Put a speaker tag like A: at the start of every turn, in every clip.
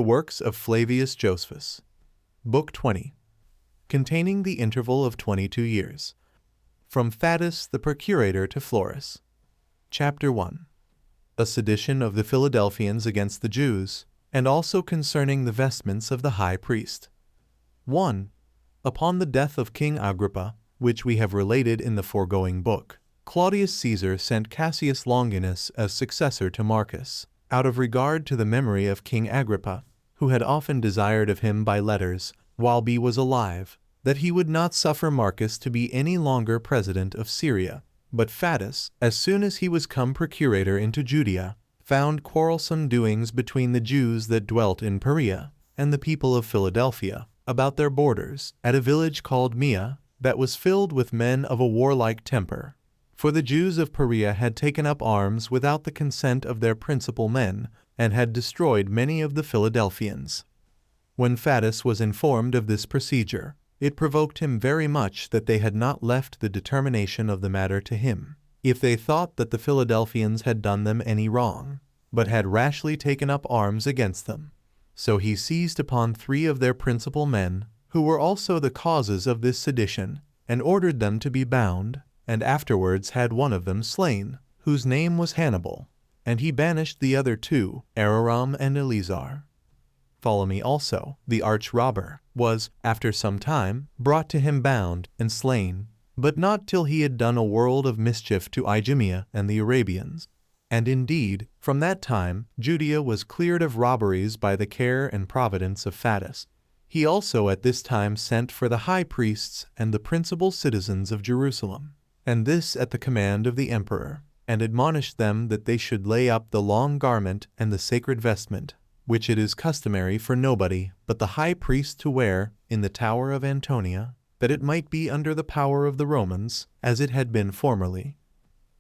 A: The works of Flavius Josephus. Book 20. Containing the interval of 22 years. From Fadus the procurator to Florus. Chapter 1. A sedition of the Philadelphians against the Jews, and also concerning the vestments of the high priest. 1. Upon the death of King Agrippa, which we have related in the foregoing book, Claudius Caesar sent Cassius Longinus as successor to Marcus, out of regard to the memory of King Agrippa, who had often desired of him by letters, while he was alive, that he would not suffer Marcus to be any longer president of Syria. But Fadus, as soon as he was come procurator into Judea, found quarrelsome doings between the Jews that dwelt in Perea, and the people of Philadelphia, about their borders, at a village called Mia, that was filled with men of a warlike temper. For the Jews of Perea had taken up arms without the consent of their principal men, and had destroyed many of the Philadelphians. When Fadus was informed of this procedure, it provoked him very much that they had not left the determination of the matter to him, if they thought that the Philadelphians had done them any wrong, but had rashly taken up arms against them. So he seized upon 3 of their principal men, who were also the causes of this sedition, and ordered them to be bound, and afterwards had one of them slain, whose name was Hannibal, and he banished the other 2, Araram and Eleazar. Ptolemy also, the arch-robber, was, after some time, brought to him bound and slain, but not till he had done a world of mischief to Idumea and the Arabians. And indeed, from that time, Judea was cleared of robberies by the care and providence of Fadus. He also at this time sent for the high priests and the principal citizens of Jerusalem, and this at the command of the emperor, and admonished them that they should lay up the long garment and the sacred vestment, which it is customary for nobody but the high priest to wear, in the tower of Antonia, that it might be under the power of the Romans, as it had been formerly.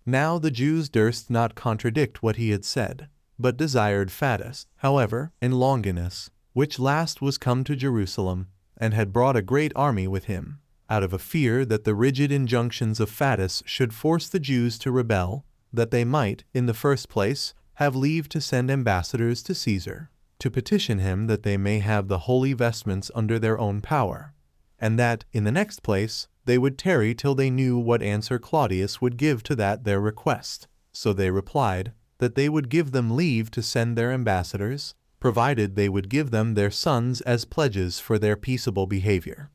A: Now the Jews durst not contradict what he had said, but desired Fadus, however, and Longinus, which last was come to Jerusalem, and had brought a great army with him, out of a fear that the rigid injunctions of Fadus should force the Jews to rebel, that they might, in the first place, have leave to send ambassadors to Caesar, to petition him that they may have the holy vestments under their own power, and that, in the next place, they would tarry till they knew what answer Claudius would give to that their request. So they replied, that they would give them leave to send their ambassadors, provided they would give them their sons as pledges for their peaceable behavior.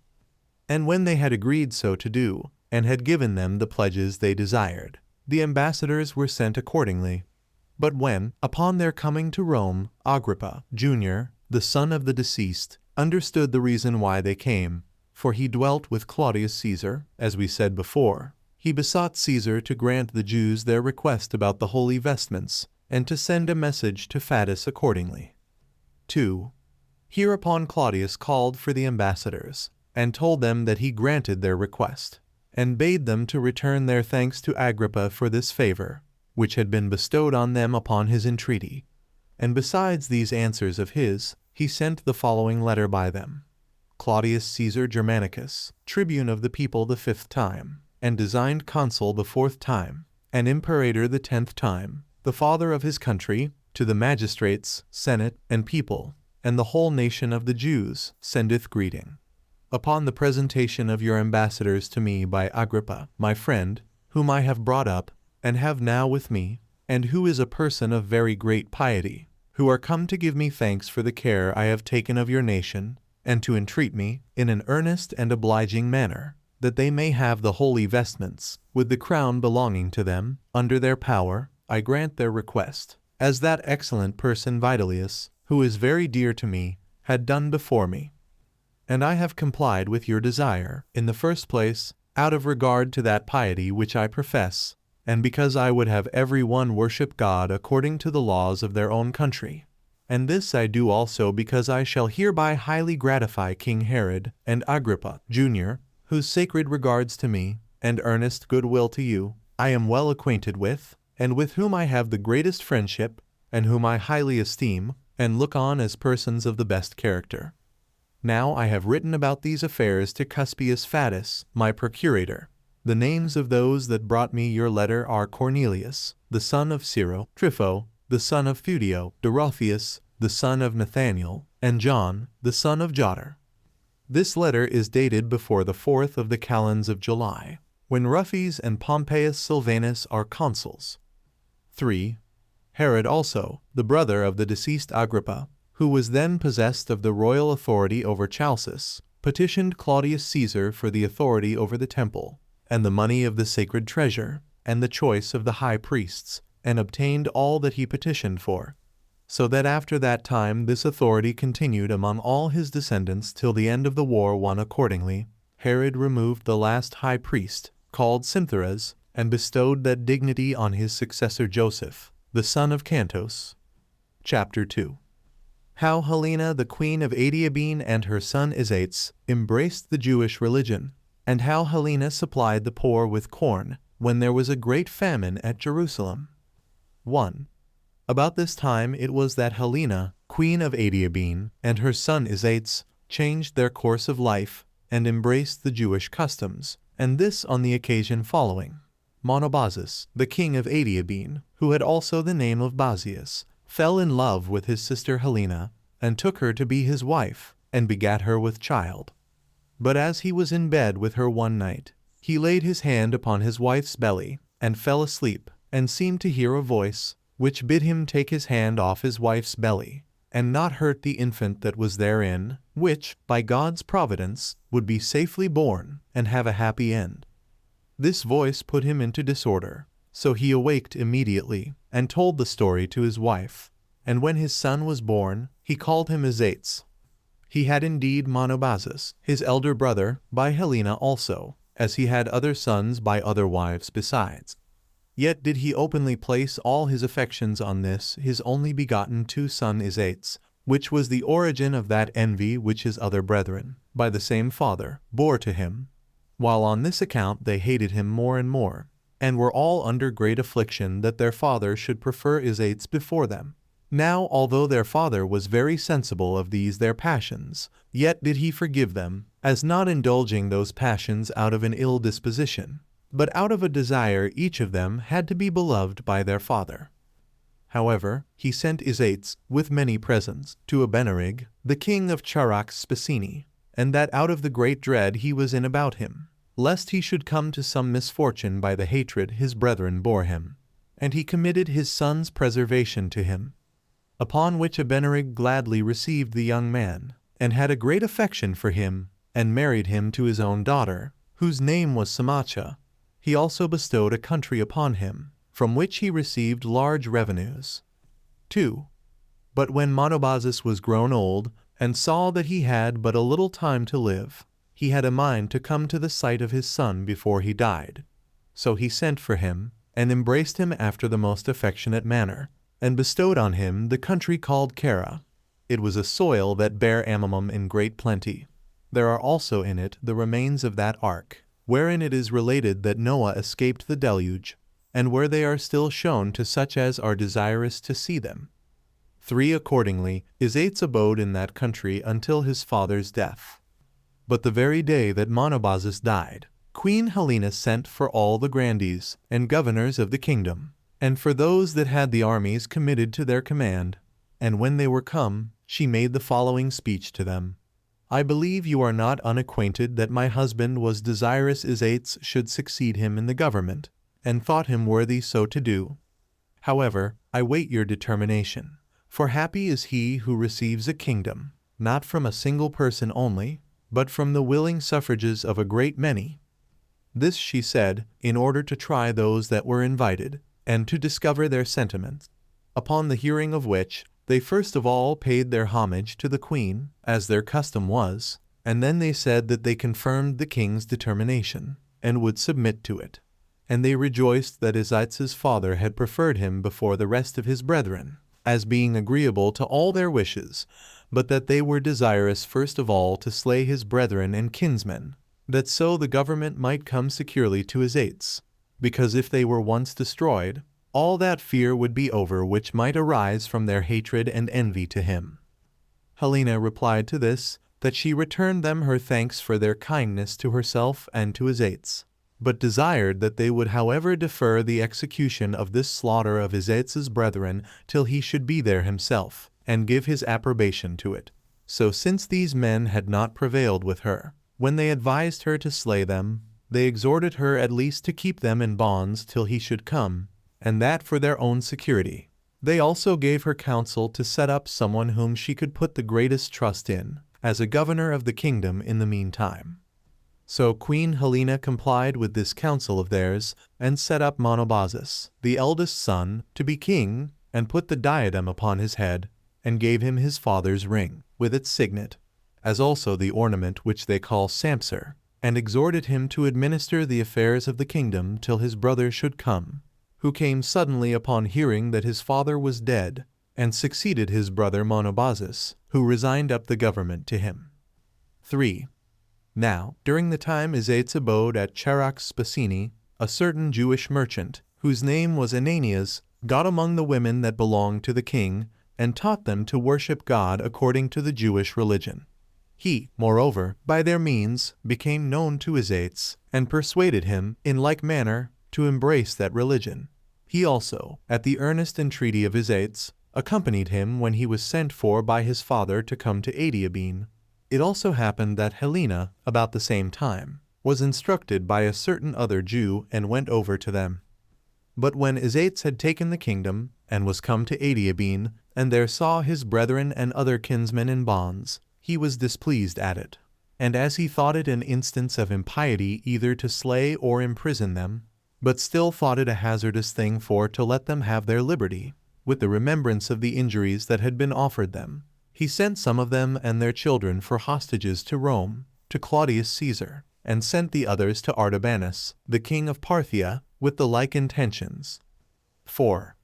A: And when they had agreed so to do, and had given them the pledges they desired, the ambassadors were sent accordingly. But when, upon their coming to Rome, Agrippa, Jr., the son of the deceased, understood the reason why they came, for he dwelt with Claudius Caesar, as we said before, he besought Caesar to grant the Jews their request about the holy vestments, and to send a message to Fadus accordingly. 2. Hereupon Claudius called for the ambassadors, and told them that he granted their request, and bade them to return their thanks to Agrippa for this favor, which had been bestowed on them upon his entreaty. And besides these answers of his, he sent the following letter by them. Claudius Caesar Germanicus, tribune of the people the 5th time, and designed consul the 4th time, and imperator the 10th time, the father of his country, to the magistrates, senate, and people, and the whole nation of the Jews, sendeth greeting. Upon the presentation of your ambassadors to me by Agrippa, my friend, whom I have brought up, and have now with me, and who is a person of very great piety, who are come to give me thanks for the care I have taken of your nation, and to entreat me, in an earnest and obliging manner, that they may have the holy vestments, with the crown belonging to them, under their power, I grant their request, as that excellent person Vitalius, who is very dear to me, had done before me. And I have complied with your desire, in the first place, out of regard to that piety which I profess, and because I would have every one worship God according to the laws of their own country. And this I do also because I shall hereby highly gratify King Herod and Agrippa, Jr., whose sacred regards to me, and earnest goodwill to you, I am well acquainted with, and with whom I have the greatest friendship, and whom I highly esteem, and look on as persons of the best character. Now I have written about these affairs to Cuspius Fadus, my procurator. The names of those that brought me your letter are Cornelius, the son of Ciro, Trypho, the son of Fudio, Dorotheus, the son of Nathaniel, and John, the son of Jodar. This letter is dated before the 4th of the calends of July, when Ruffius and Pompeius Silvanus are consuls. 3. Herod also, the brother of the deceased Agrippa, who was then possessed of the royal authority over Chalcis, petitioned Claudius Caesar for the authority over the temple, and the money of the sacred treasure, and the choice of the high priests, and obtained all that he petitioned for. So that after that time this authority continued among all his descendants till the end of the war won. Accordingly, Herod removed the last high priest, called Cynthares, and bestowed that dignity on his successor Joseph, the son of Cantos. Chapter 2. How Helena, the queen of Adiabene, and her son Isaetes embraced the Jewish religion, and how Helena supplied the poor with corn when there was a great famine at Jerusalem. 1. About this time it was that Helena, queen of Adiabene, and her son Isaetes changed their course of life and embraced the Jewish customs, and this on the occasion following. Monobazus, the king of Adiabene, who had also the name of Basius, fell in love with his sister Helena, and took her to be his wife, and begat her with child. But as he was in bed with her one night, he laid his hand upon his wife's belly, and fell asleep, and seemed to hear a voice, which bid him take his hand off his wife's belly, and not hurt the infant that was therein, which, by God's providence, would be safely born, and have a happy end. This voice put him into disorder, so he awaked immediately, and told the story to his wife. And when his son was born, he called him Isaetes. He had indeed Monobazus, his elder brother, by Helena also, as he had other sons by other wives besides. Yet did he openly place all his affections on this his only begotten son Isaetes, which was the origin of that envy which his other brethren, by the same father, bore to him, while on this account they hated him more and more, and were all under great affliction that their father should prefer Isaetes before them. Now although their father was very sensible of these their passions, yet did he forgive them, as not indulging those passions out of an ill disposition, but out of a desire each of them had to be beloved by their father. However, he sent Isaetes, with many presents, to Abenarig, the king of Charax Spicini, and that out of the great dread he was in about him, lest he should come to some misfortune by the hatred his brethren bore him. And he committed his son's preservation to him. Upon which Abenarig gladly received the young man, and had a great affection for him, and married him to his own daughter, whose name was Samacha. He also bestowed a country upon him, from which he received large revenues. 2. But when Monobazus was grown old, and saw that he had but a little time to live, he had a mind to come to the sight of his son before he died. So he sent for him, and embraced him after the most affectionate manner, and bestowed on him the country called Cara. It was a soil that bare amomum in great plenty. There are also in it the remains of that ark, wherein it is related that Noah escaped the deluge, and where they are still shown to such as are desirous to see them. 3. Accordingly, Isaetes abode in that country until his father's death. But the very day that Monobazus died, Queen Helena sent for all the grandees and governors of the kingdom, and for those that had the armies committed to their command. And when they were come, she made the following speech to them. I believe you are not unacquainted that my husband was desirous Isaetes should succeed him in the government, and thought him worthy so to do. However, I wait your determination. For happy is he who receives a kingdom, not from a single person only, but from the willing suffrages of a great many. This she said, in order to try those that were invited, and to discover their sentiments. Upon the hearing of which, they first of all paid their homage to the queen, as their custom was, and then they said that they confirmed the king's determination, and would submit to it. And they rejoiced that Isaetes' father had preferred him before the rest of his brethren, as being agreeable to all their wishes, but that they were desirous first of all to slay his brethren and kinsmen, that so the government might come securely to Isaetes, because if they were once destroyed, all that fear would be over which might arise from their hatred and envy to him. Helena replied to this, that she returned them her thanks for their kindness to herself and to Isaetes, but desired that they would however defer the execution of this slaughter of Isaetes' brethren till he should be there himself, and give his approbation to it. So since these men had not prevailed with her, when they advised her to slay them, they exhorted her at least to keep them in bonds till he should come, and that for their own security. They also gave her counsel to set up someone whom she could put the greatest trust in, as a governor of the kingdom in the meantime. So Queen Helena complied with this counsel of theirs, and set up Monobazus, the eldest son, to be king, and put the diadem upon his head, and gave him his father's ring, with its signet, as also the ornament which they call Sampser, and exhorted him to administer the affairs of the kingdom till his brother should come, who came suddenly upon hearing that his father was dead, and succeeded his brother Monobazus, who resigned up the government to him. 3. Now, during the time Isaetes abode at Charax Spasini, a certain Jewish merchant, whose name was Ananias, got among the women that belonged to the king, and taught them to worship God according to the Jewish religion. He, moreover, by their means, became known to Isaetes, and persuaded him, in like manner, to embrace that religion. He also, at the earnest entreaty of Isaetes, accompanied him when he was sent for by his father to come to Adiabene. It also happened that Helena, about the same time, was instructed by a certain other Jew and went over to them. But when Isaetes had taken the kingdom, and was come to Adiabene, and there saw his brethren and other kinsmen in bonds, he was displeased at it. And as he thought it an instance of impiety either to slay or imprison them, but still thought it a hazardous thing to let them have their liberty, with the remembrance of the injuries that had been offered them, he sent some of them and their children for hostages to Rome, to Claudius Caesar, and sent the others to Artabanus, the king of Parthia, with the like intentions. 4.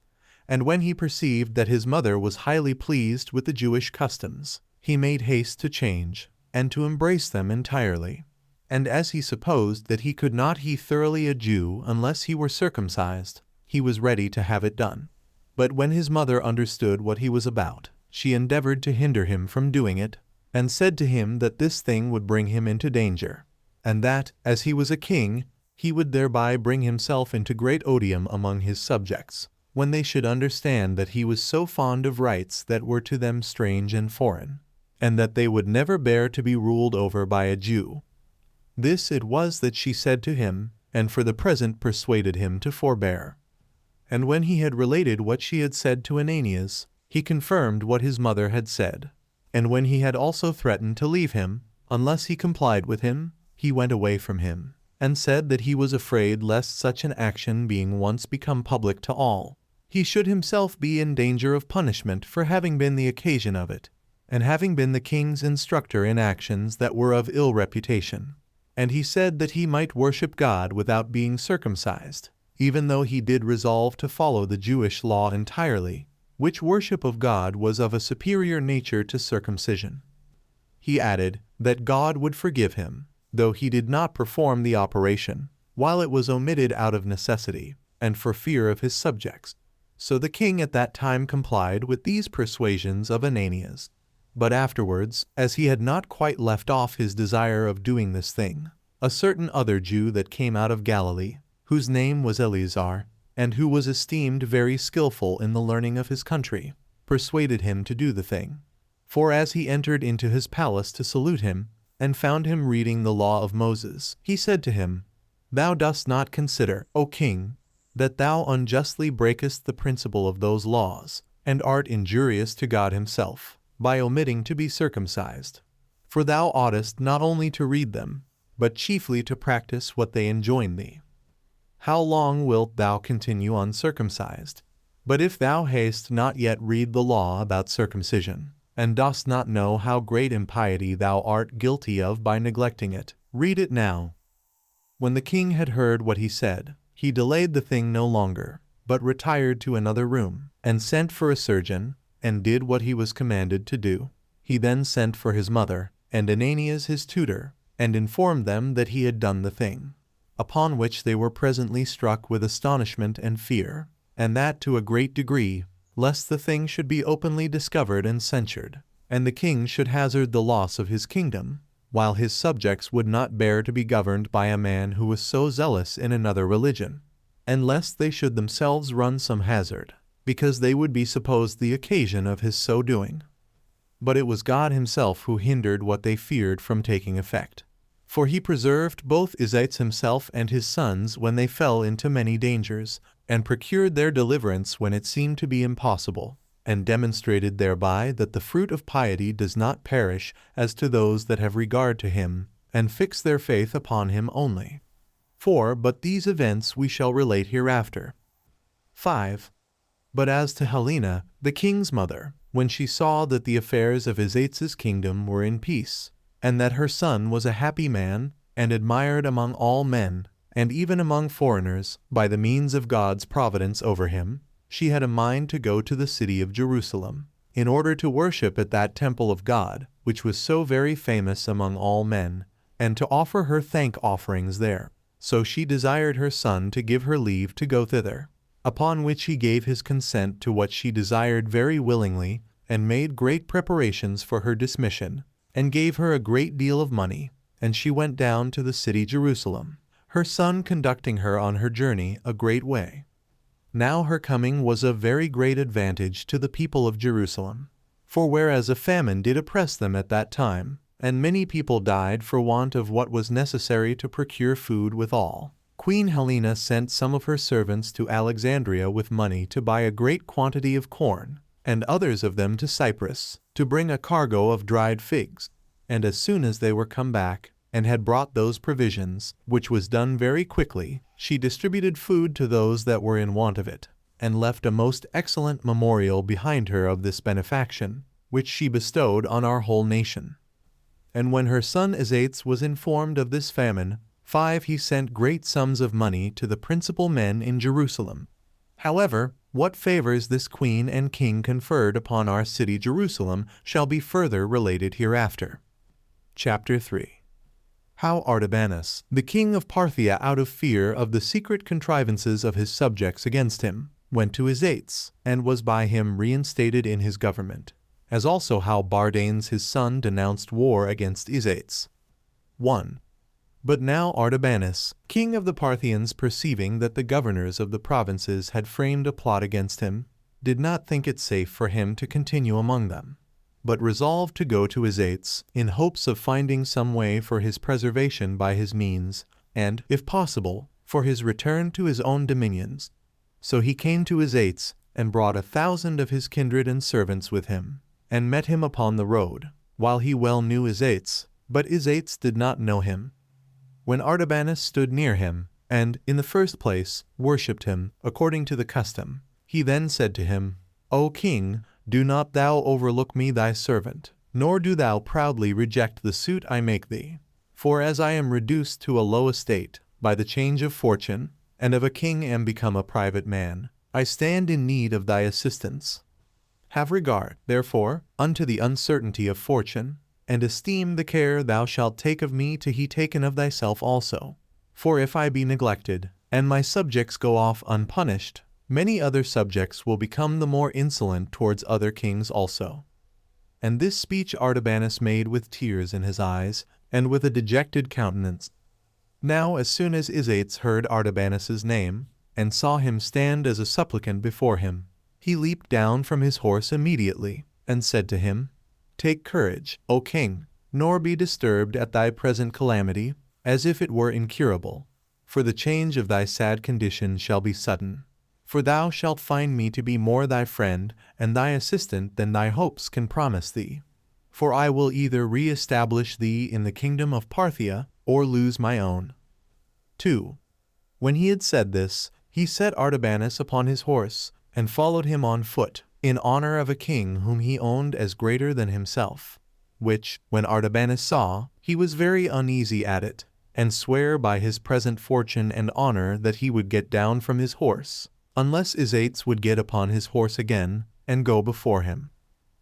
A: And when he perceived that his mother was highly pleased with the Jewish customs, he made haste to change, and to embrace them entirely. And as he supposed that he could not be thoroughly a Jew unless he were circumcised, he was ready to have it done. But when his mother understood what he was about, she endeavored to hinder him from doing it, and said to him that this thing would bring him into danger, and that, as he was a king, he would thereby bring himself into great odium among his subjects, when they should understand that he was so fond of rites that were to them strange and foreign, and that they would never bear to be ruled over by a Jew. This it was that she said to him, and for the present persuaded him to forbear. And when he had related what she had said to Ananias, he confirmed what his mother had said. And when he had also threatened to leave him, unless he complied with him, he went away from him, and said that he was afraid lest such an action being once become public to all, he should himself be in danger of punishment for having been the occasion of it, and having been the king's instructor in actions that were of ill reputation. And he said that he might worship God without being circumcised, even though he did resolve to follow the Jewish law entirely, which worship of God was of a superior nature to circumcision. He added that God would forgive him, though he did not perform the operation, while it was omitted out of necessity, and for fear of his subjects. So the king at that time complied with these persuasions of Ananias. But afterwards, as he had not quite left off his desire of doing this thing, a certain other Jew that came out of Galilee, whose name was Eleazar, and who was esteemed very skillful in the learning of his country, persuaded him to do the thing. For as he entered into his palace to salute him, and found him reading the law of Moses, he said to him, "Thou dost not consider, O king, that thou unjustly breakest the principle of those laws, and art injurious to God himself, by omitting to be circumcised. For thou oughtest not only to read them, but chiefly to practice what they enjoin thee. How long wilt thou continue uncircumcised? But if thou hast not yet read the law about circumcision, and dost not know how great impiety thou art guilty of by neglecting it, read it now." When the king had heard what he said, he delayed the thing no longer, but retired to another room, and sent for a surgeon, and did what he was commanded to do. He then sent for his mother, and Ananias his tutor, and informed them that he had done the thing. Upon which they were presently struck with astonishment and fear, and that to a great degree, lest the thing should be openly discovered and censured, and the king should hazard the loss of his kingdom, while his subjects would not bear to be governed by a man who was so zealous in another religion, and lest they should themselves run some hazard, because they would be supposed the occasion of his so doing. but it was God himself who hindered what they feared from taking effect. For he preserved both Isaetes himself and his sons when they fell into many dangers, and procured their deliverance when it seemed to be impossible, and demonstrated thereby that the fruit of piety does not perish as to those that have regard to him, and fix their faith upon him only. But these events we shall relate hereafter. 5. But as to Helena, the king's mother, when she saw that the affairs of Isaetes' kingdom were in peace, and that her son was a happy man, and admired among all men, and even among foreigners, by the means of God's providence over him, she had a mind to go to the city of Jerusalem, in order to worship at that temple of God, which was so very famous among all men, and to offer her thank offerings there. So she desired her son to give her leave to go thither, upon which he gave his consent to what she desired very willingly, and made great preparations for her dismission, and gave her a great deal of money, and she went down to the city Jerusalem, her son conducting her on her journey a great way. Now her coming was of very great advantage to the people of Jerusalem, for whereas a famine did oppress them at that time, and many people died for want of what was necessary to procure food withal, Queen Helena sent some of her servants to Alexandria with money to buy a great quantity of corn, and others of them to Cyprus, to bring a cargo of dried figs. And as soon as they were come back, and had brought those provisions, which was done very quickly, she distributed food to those that were in want of it, and left a most excellent memorial behind her of this benefaction, which she bestowed on our whole nation. And when her son Isaetes was informed of this famine, he sent great sums of money to the principal men in Jerusalem. However, what favors this queen and king conferred upon our city Jerusalem shall be further related hereafter. Chapter 3. How Artabanus, the king of Parthia, out of fear of the secret contrivances of his subjects against him, went to Isaetes, and was by him reinstated in his government, as also how Bardanes his son denounced war against Isaetes. 1. But now Artabanus, king of the Parthians, perceiving that the governors of the provinces had framed a plot against him, did not think it safe for him to continue among them, but resolved to go to Isaetes, in hopes of finding some way for his preservation by his means, and, if possible, for his return to his own dominions. So he came to Isaetes, and brought 1,000 of his kindred and servants with him, and met him upon the road, while he well knew Isaetes, but Isaetes did not know him. When Artabanus stood near him, and, in the first place, worshipped him, according to the custom, he then said to him, O king, do not thou overlook me thy servant, nor do thou proudly reject the suit I make thee. For as I am reduced to a low estate, by the change of fortune, and of a king am become a private man, I stand in need of thy assistance. Have regard, therefore, unto the uncertainty of fortune, and esteem the care thou shalt take of me to he taken of thyself also. For if I be neglected, and my subjects go off unpunished, many other subjects will become the more insolent towards other kings also. And this speech Artabanus made with tears in his eyes, and with a dejected countenance. Now as soon as Isaetes heard Artabanus's name, and saw him stand as a supplicant before him, he leaped down from his horse immediately, and said to him, Take courage, O king, nor be disturbed at thy present calamity, as if it were incurable, for the change of thy sad condition shall be sudden. For thou shalt find me to be more thy friend and thy assistant than thy hopes can promise thee. For I will either re-establish thee in the kingdom of Parthia, or lose my own. 2. When he had said this, he set Artabanus upon his horse, and followed him on foot, in honor of a king whom he owned as greater than himself, which, when Artabanus saw, he was very uneasy at it, and sware by his present fortune and honor that he would get down from his horse, unless Isaetes would get upon his horse again, and go before him.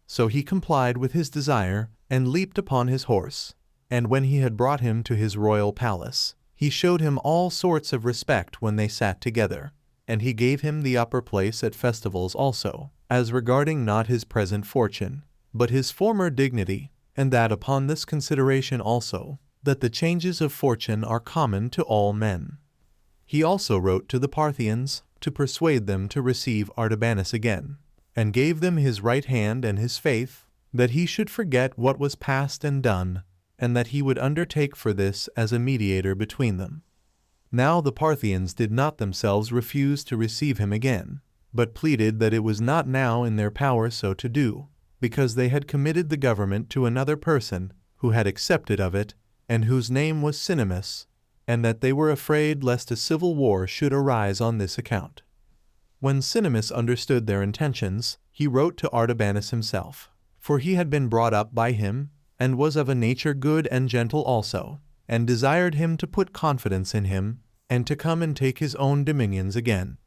A: So he complied with his desire, and leaped upon his horse, and when he had brought him to his royal palace, he showed him all sorts of respect when they sat together, and he gave him the upper place at festivals also, as regarding not his present fortune, but his former dignity, and that upon this consideration also, that the changes of fortune are common to all men. He also wrote to the Parthians, to persuade them to receive Artabanus again, and gave them his right hand and his faith, that he should forget what was past and done, and that he would undertake for this as a mediator between them. Now the Parthians did not themselves refuse to receive him again, but pleaded that it was not now in their power so to do, because they had committed the government to another person who had accepted of it, and whose name was Cinemus, and that they were afraid lest a civil war should arise on this account. When Cinemus understood their intentions, he wrote to Artabanus himself, for he had been brought up by him, and was of a nature good and gentle also, and desired him to put confidence in him, and to come and take his own dominions again.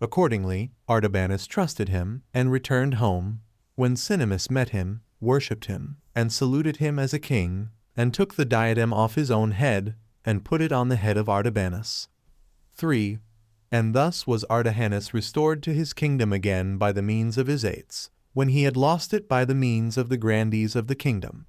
A: Accordingly, Artabanus trusted him, and returned home, when Cinemus met him, worshipped him, and saluted him as a king, and took the diadem off his own head, and put it on the head of Artabanus. 3. And thus was Artabanus restored to his kingdom again by the means of his aids, when he had lost it by the means of the grandees of the kingdom.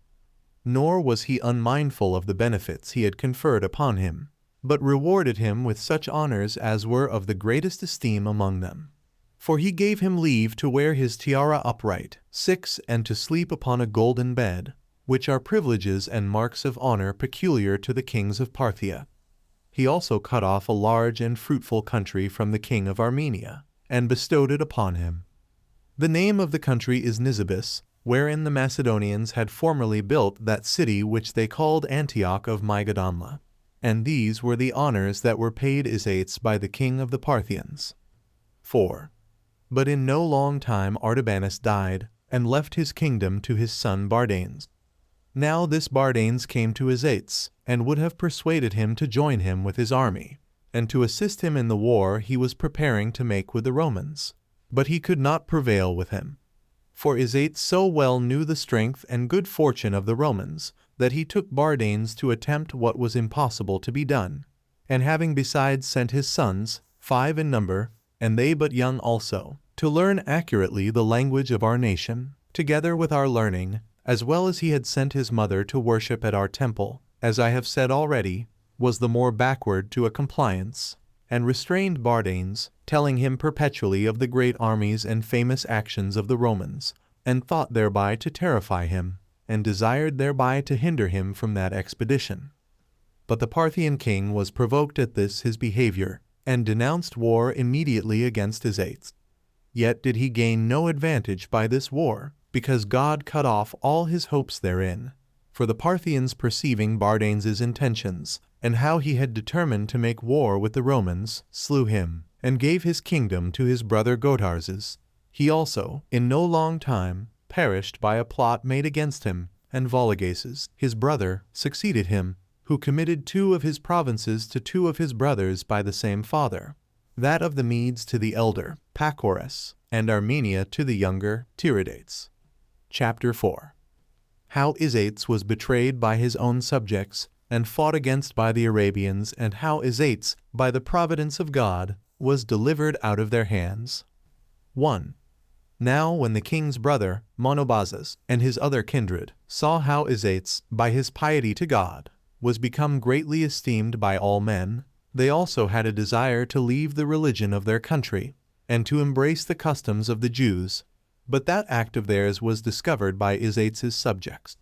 A: Nor was he unmindful of the benefits he had conferred upon him, but rewarded him with such honors as were of the greatest esteem among them. For he gave him leave to wear his tiara upright, 6, and to sleep upon a golden bed, which are privileges and marks of honor peculiar to the kings of Parthia. He also cut off a large and fruitful country from the king of Armenia, and bestowed it upon him. The name of the country is Nisibis, wherein the Macedonians had formerly built that city which they called Antioch of Mygadonla. And these were the honors that were paid Isaetes by the king of the Parthians. 4. But in no long time Artabanus died, and left his kingdom to his son Bardanes. Now this Bardanes came to Isaetes, and would have persuaded him to join him with his army, and to assist him in the war he was preparing to make with the Romans. But he could not prevail with him. For Isaetes so well knew the strength and good fortune of the Romans, that he took Bardanes to attempt what was impossible to be done, and having besides sent his sons, 5 in number, and they but young also, to learn accurately the language of our nation, together with our learning, as well as he had sent his mother to worship at our temple, as I have said already, was the more backward to a compliance, and restrained Bardanes, telling him perpetually of the great armies and famous actions of the Romans, and thought thereby to terrify him, and desired thereby to hinder him from that expedition. But the Parthian king was provoked at this his behavior, and denounced war immediately against Isaetes. Yet did he gain no advantage by this war, because God cut off all his hopes therein. For the Parthians perceiving Bardanes' intentions, and how he had determined to make war with the Romans, slew him, and gave his kingdom to his brother Gotarzes. He also, in no long time, perished by a plot made against him, and Vologases, his brother, succeeded him, who committed 2 of his provinces to 2 of his brothers by the same father, that of the Medes to the elder, Pacorus, and Armenia to the younger, Tiridates. Chapter 4. How Isaetes was betrayed by his own subjects, and fought against by the Arabians, and how Isaetes, by the providence of God, was delivered out of their hands. 1. Now when the king's brother, Monobazus, and his other kindred, saw how Isaetes, by his piety to God, was become greatly esteemed by all men, they also had a desire to leave the religion of their country, and to embrace the customs of the Jews. But that act of theirs was discovered by Isaetes' subjects.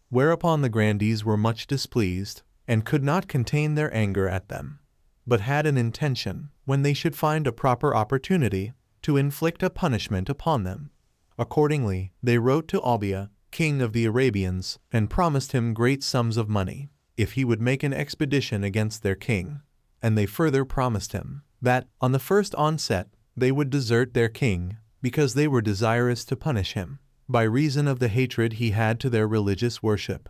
A: Whereupon the grandees were much displeased, and could not contain their anger at them, but had an intention, when they should find a proper opportunity, to inflict a punishment upon them. Accordingly, they wrote to Albia, king of the Arabians, and promised him great sums of money, if he would make an expedition against their king. And they further promised him, that, on the first onset, they would desert their king, because they were desirous to punish him, by reason of the hatred he had to their religious worship.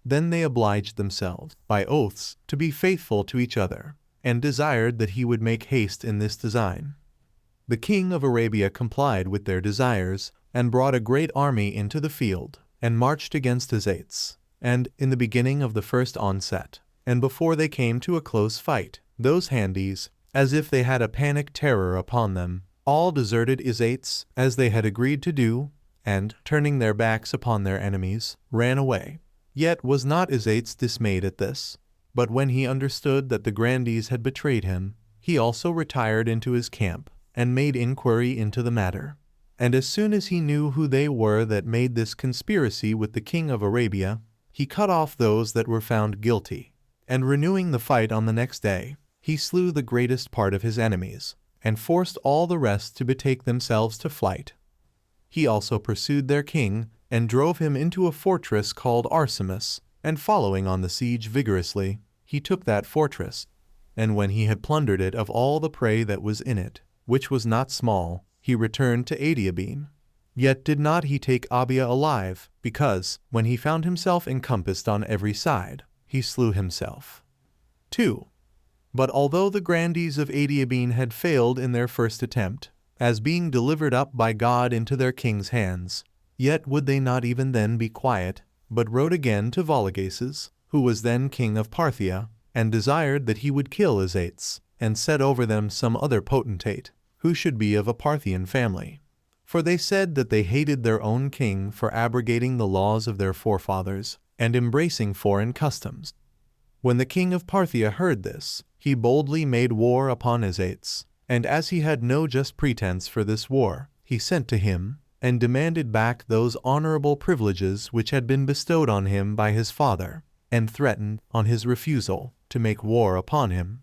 A: Then they obliged themselves, by oaths, to be faithful to each other, and desired that he would make haste in this design. The king of Arabia complied with their desires, and brought a great army into the field, and marched against Isaetes. And, in the beginning of the first onset, and before they came to a close fight, those Handes, as if they had a panic terror upon them, all deserted Isaetes, as they had agreed to do, and, turning their backs upon their enemies, ran away. Yet was not Isaetes dismayed at this, but when he understood that the grandees had betrayed him, he also retired into his camp, and made inquiry into the matter. And as soon as he knew who they were that made this conspiracy with the king of Arabia, he cut off those that were found guilty. And renewing the fight on the next day, he slew the greatest part of his enemies, and forced all the rest to betake themselves to flight. He also pursued their king, and drove him into a fortress called Arsemus, and following on the siege vigorously, he took that fortress. And when he had plundered it of all the prey that was in it, which was not small, he returned to Adiabene. Yet did not he take Abia alive, because, when he found himself encompassed on every side, he slew himself. 2. But although the grandees of Adiabene had failed in their first attempt, as being delivered up by God into their king's hands, yet would they not even then be quiet, but wrote again to Vologases, who was then king of Parthia, and desired that he would kill Azates, and set over them some other potentate, who should be of a Parthian family. For they said that they hated their own king for abrogating the laws of their forefathers, and embracing foreign customs. When the king of Parthia heard this, he boldly made war upon Azates, and as he had no just pretense for this war, he sent to him, and demanded back those honorable privileges which had been bestowed on him by his father, and threatened, on his refusal, to make war upon him.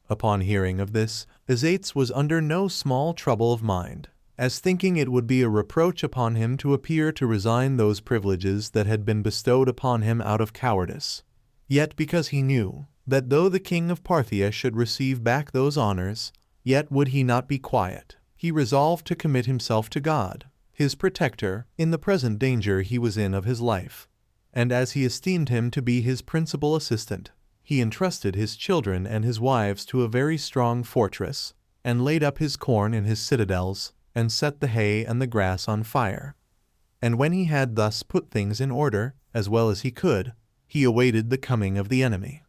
A: Upon hearing of this, Azates was under no small trouble of mind, as thinking it would be a reproach upon him to appear to resign those privileges that had been bestowed upon him out of cowardice. Yet because he knew that though the king of Parthia should receive back those honors, yet would he not be quiet, he resolved to commit himself to God, his protector, in the present danger he was in of his life. And as he esteemed him to be his principal assistant, he entrusted his children and his wives to a very strong fortress, and laid up his corn in his citadels, and set the hay and the grass on fire. And when he had thus put things in order, as well as he could, he awaited the coming of the enemy.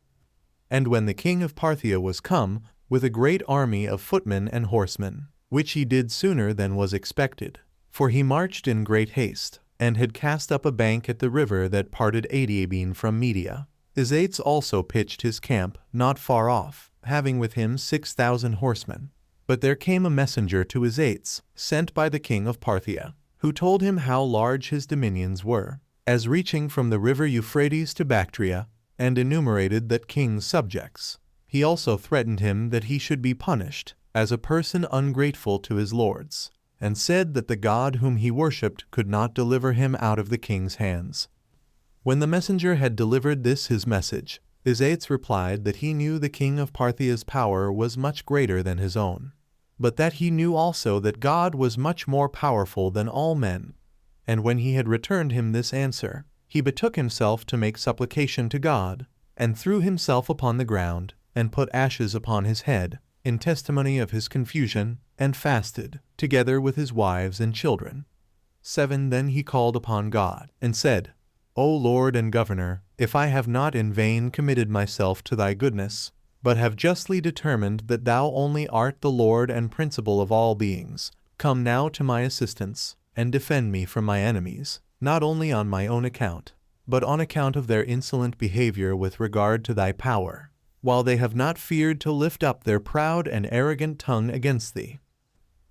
A: And when the king of Parthia was come, with a great army of footmen and horsemen, which he did sooner than was expected, for he marched in great haste, and had cast up a bank at the river that parted Adiabene from Media, Azates also pitched his camp not far off, having with him 6,000 horsemen. But there came a messenger to Azates, sent by the king of Parthia, who told him how large his dominions were, as reaching from the river Euphrates to Bactria, and enumerated that king's subjects. He also threatened him that he should be punished, as a person ungrateful to his lords, and said that the God whom he worshipped could not deliver him out of the king's hands. When the messenger had delivered this his message, Azates replied that he knew the king of Parthia's power was much greater than his own, but that he knew also that God was much more powerful than all men. And when he had returned him this answer, he betook himself to make supplication to God, and threw himself upon the ground, and put ashes upon his head, in testimony of his confusion, and fasted, together with his wives and children. 7. Then he called upon God, and said, O Lord and Governor, if I have not in vain committed myself to thy goodness, but have justly determined that thou only art the Lord and principal of all beings, come now to my assistance, and defend me from my enemies, not only on my own account, but on account of their insolent behavior with regard to thy power, while they have not feared to lift up their proud and arrogant tongue against thee.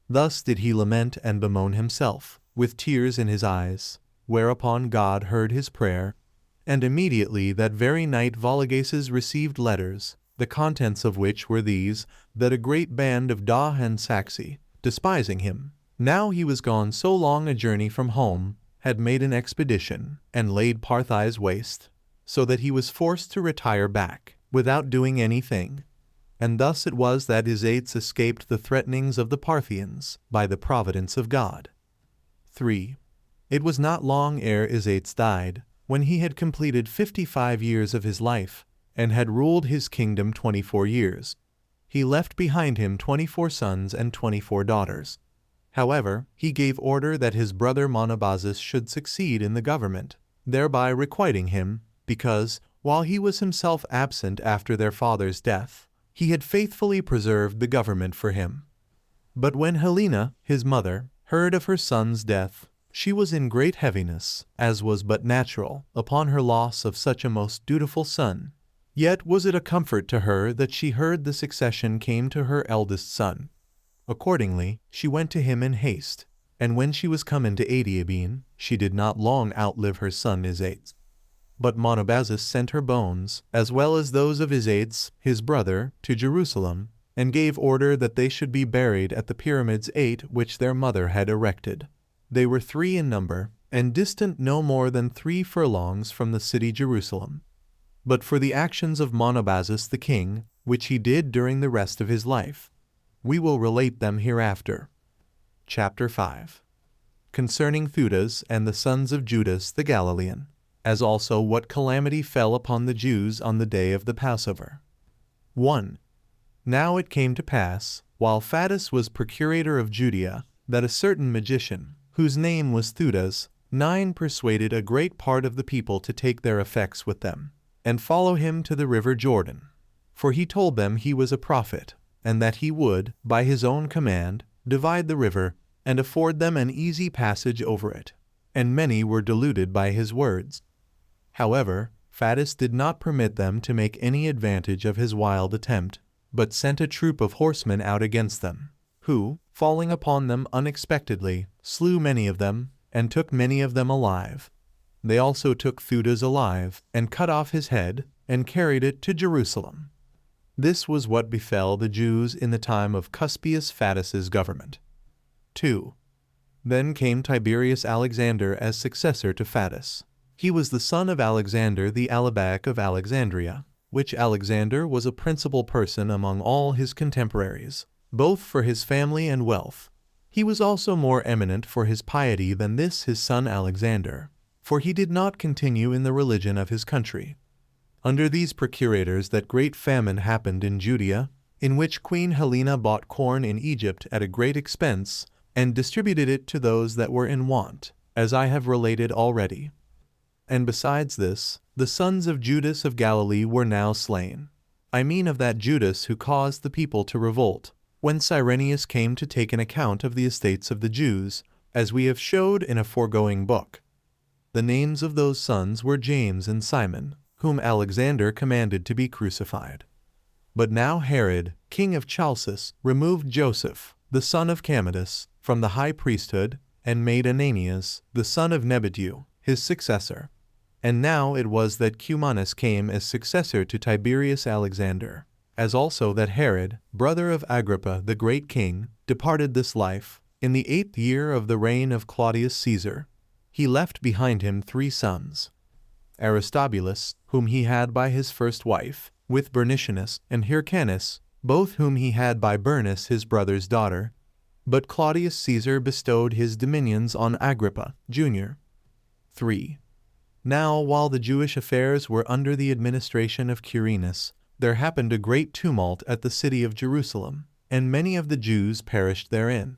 A: Thus did he lament and bemoan himself, with tears in his eyes, whereupon God heard his prayer, and immediately that very night Vologases received letters, the contents of which were these, that a great band of Dah and Saxi, despising him, now he was gone so long a journey from home, had made an expedition, and laid Parthia waste, so that he was forced to retire back, without doing anything. And thus it was that Azates escaped the threatenings of the Parthians, by the providence of God. 3. It was not long ere Azates died, when he had completed 55 years of his life, and had ruled his kingdom 24 years. He left behind him 24 sons and 24 daughters. However, he gave order that his brother Monobazus should succeed in the government, thereby requiting him, because, while he was himself absent after their father's death, he had faithfully preserved the government for him. But when Helena, his mother, heard of her son's death, she was in great heaviness, as was but natural, upon her loss of such a most dutiful son. Yet was it a comfort to her that she heard the succession came to her eldest son. Accordingly, she went to him in haste, And when she was come into Adiabene, she did not long outlive her son Isaetes. But Monobazus sent her bones, as well as those of Isaetes, his brother, to Jerusalem, and gave order that they should be buried at the pyramids 8 which their mother had erected. They were 3 in number, and distant no more than 3 furlongs from the city Jerusalem. But for the actions of Monobazus the king, which he did during the rest of his life, we will relate them hereafter. Chapter 5. Concerning Theudas and the sons of Judas the Galilean, as also what calamity fell upon the Jews on the day of the Passover. 1. Now it came to pass, while Flavius was procurator of Judea, that a certain magician, whose name was Theudas, 9 persuaded a great part of the people to take their effects with them, and follow him to the river Jordan. For he told them he was a prophet, and that he would, by his own command, divide the river, and afford them an easy passage over it. And many were deluded by his words. However, Flavius did not permit them to make any advantage of his wild attempt, but sent a troop of horsemen out against them, who, falling upon them unexpectedly, slew many of them, and took many of them alive. They also took Theudas alive, and cut off his head, and carried it to Jerusalem. This was what befell the Jews in the time of Cuspius Fadus's government. 2. Then came Tiberius Alexander as successor to Fadus. He was the son of Alexander the Alabac of Alexandria, which Alexander was a principal person among all his contemporaries, both for his family and wealth. He was also more eminent for his piety than this his son Alexander, for he did not continue in the religion of his country. Under these procurators that great famine happened in Judea, in which Queen Helena bought corn in Egypt at a great expense, and distributed it to those that were in want, as I have related already. And besides this, the sons of Judas of Galilee were now slain. I mean of that Judas who caused the people to revolt, when Cyrenius came to take an account of the estates of the Jews, as we have showed in a foregoing book. The names of those sons were James and Simon, whom Alexander commanded to be crucified. But now Herod, king of Chalcis, removed Joseph, the son of Commodus, from the high priesthood, and made Ananias, the son of Nebatiu, his successor. And now it was that Cumanus came as successor to Tiberius Alexander, as also that Herod, brother of Agrippa the great king, departed this life, in the 8th year of the reign of Claudius Caesar. He left behind him 3 sons. Aristobulus, whom he had by his first wife, with Bernicianus and Hyrcanus, both whom he had by Bernice his brother's daughter. But Claudius Caesar bestowed his dominions on Agrippa, Jr. 3. Now while the Jewish affairs were under the administration of Quirinus, there happened a great tumult at the city of Jerusalem, and many of the Jews perished therein.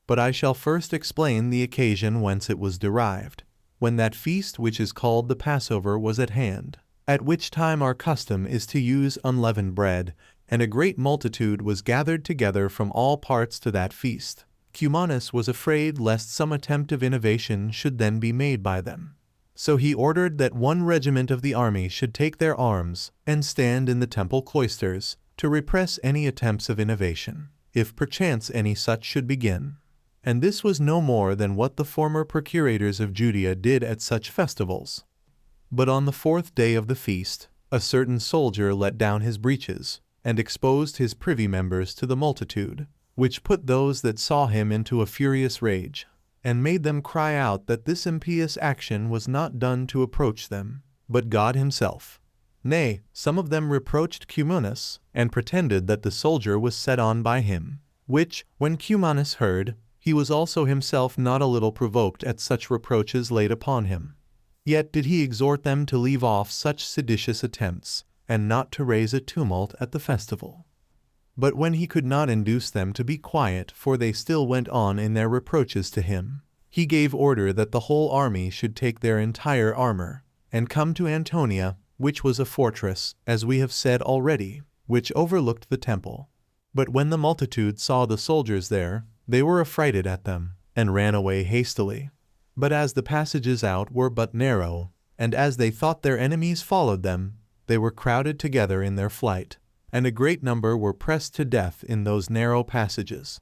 A: But I shall first explain the occasion whence it was derived, when that feast which is called the Passover was at hand, at which time our custom is to use unleavened bread, and a great multitude was gathered together from all parts to that feast. Cumanus was afraid lest some attempt of innovation should then be made by them. So he ordered that 1 regiment of the army should take their arms, and stand in the temple cloisters, to repress any attempts of innovation, if perchance any such should begin. And this was no more than what the former procurators of Judea did at such festivals. But on the 4th day of the feast, a certain soldier let down his breeches, and exposed his privy members to the multitude, which put those that saw him into a furious rage, and made them cry out that this impious action was not done to approach them, but God himself. Nay, some of them reproached Cumanus, and pretended that the soldier was set on by him, which, when Cumanus heard, he was also himself not a little provoked at such reproaches laid upon him. Yet did he exhort them to leave off such seditious attempts, and not to raise a tumult at the festival. But when he could not induce them to be quiet, for they still went on in their reproaches to him, he gave order that the whole army should take their entire armor, and come to Antonia, which was a fortress, as we have said already, which overlooked the temple. But when the multitude saw the soldiers there, they were affrighted at them, and ran away hastily. But as the passages out were but narrow, and as they thought their enemies followed them, they were crowded together in their flight, and a great number were pressed to death in those narrow passages.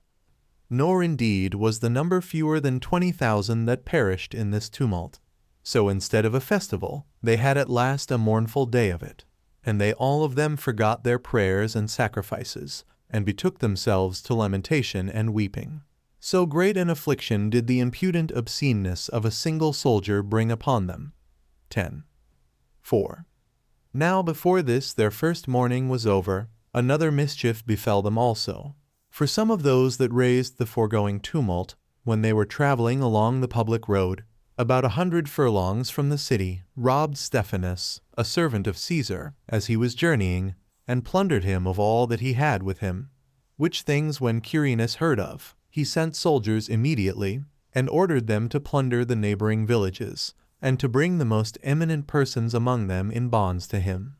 A: Nor indeed was the number fewer than 20,000 that perished in this tumult. So instead of a festival, they had at last a mournful day of it. And they all of them forgot their prayers and sacrifices, and betook themselves to lamentation and weeping. So great an affliction did the impudent obsceneness of a single soldier bring upon them. 10. 4. Now before this their first mourning was over, another mischief befell them also. For some of those that raised the foregoing tumult, when they were traveling along the public road, about 100 furlongs from the city, robbed Stephanus, a servant of Caesar, as he was journeying, and plundered him of all that he had with him. Which things when Quirinus heard of, he sent soldiers immediately, and ordered them to plunder the neighboring villages, and to bring the most eminent persons among them in bonds to him.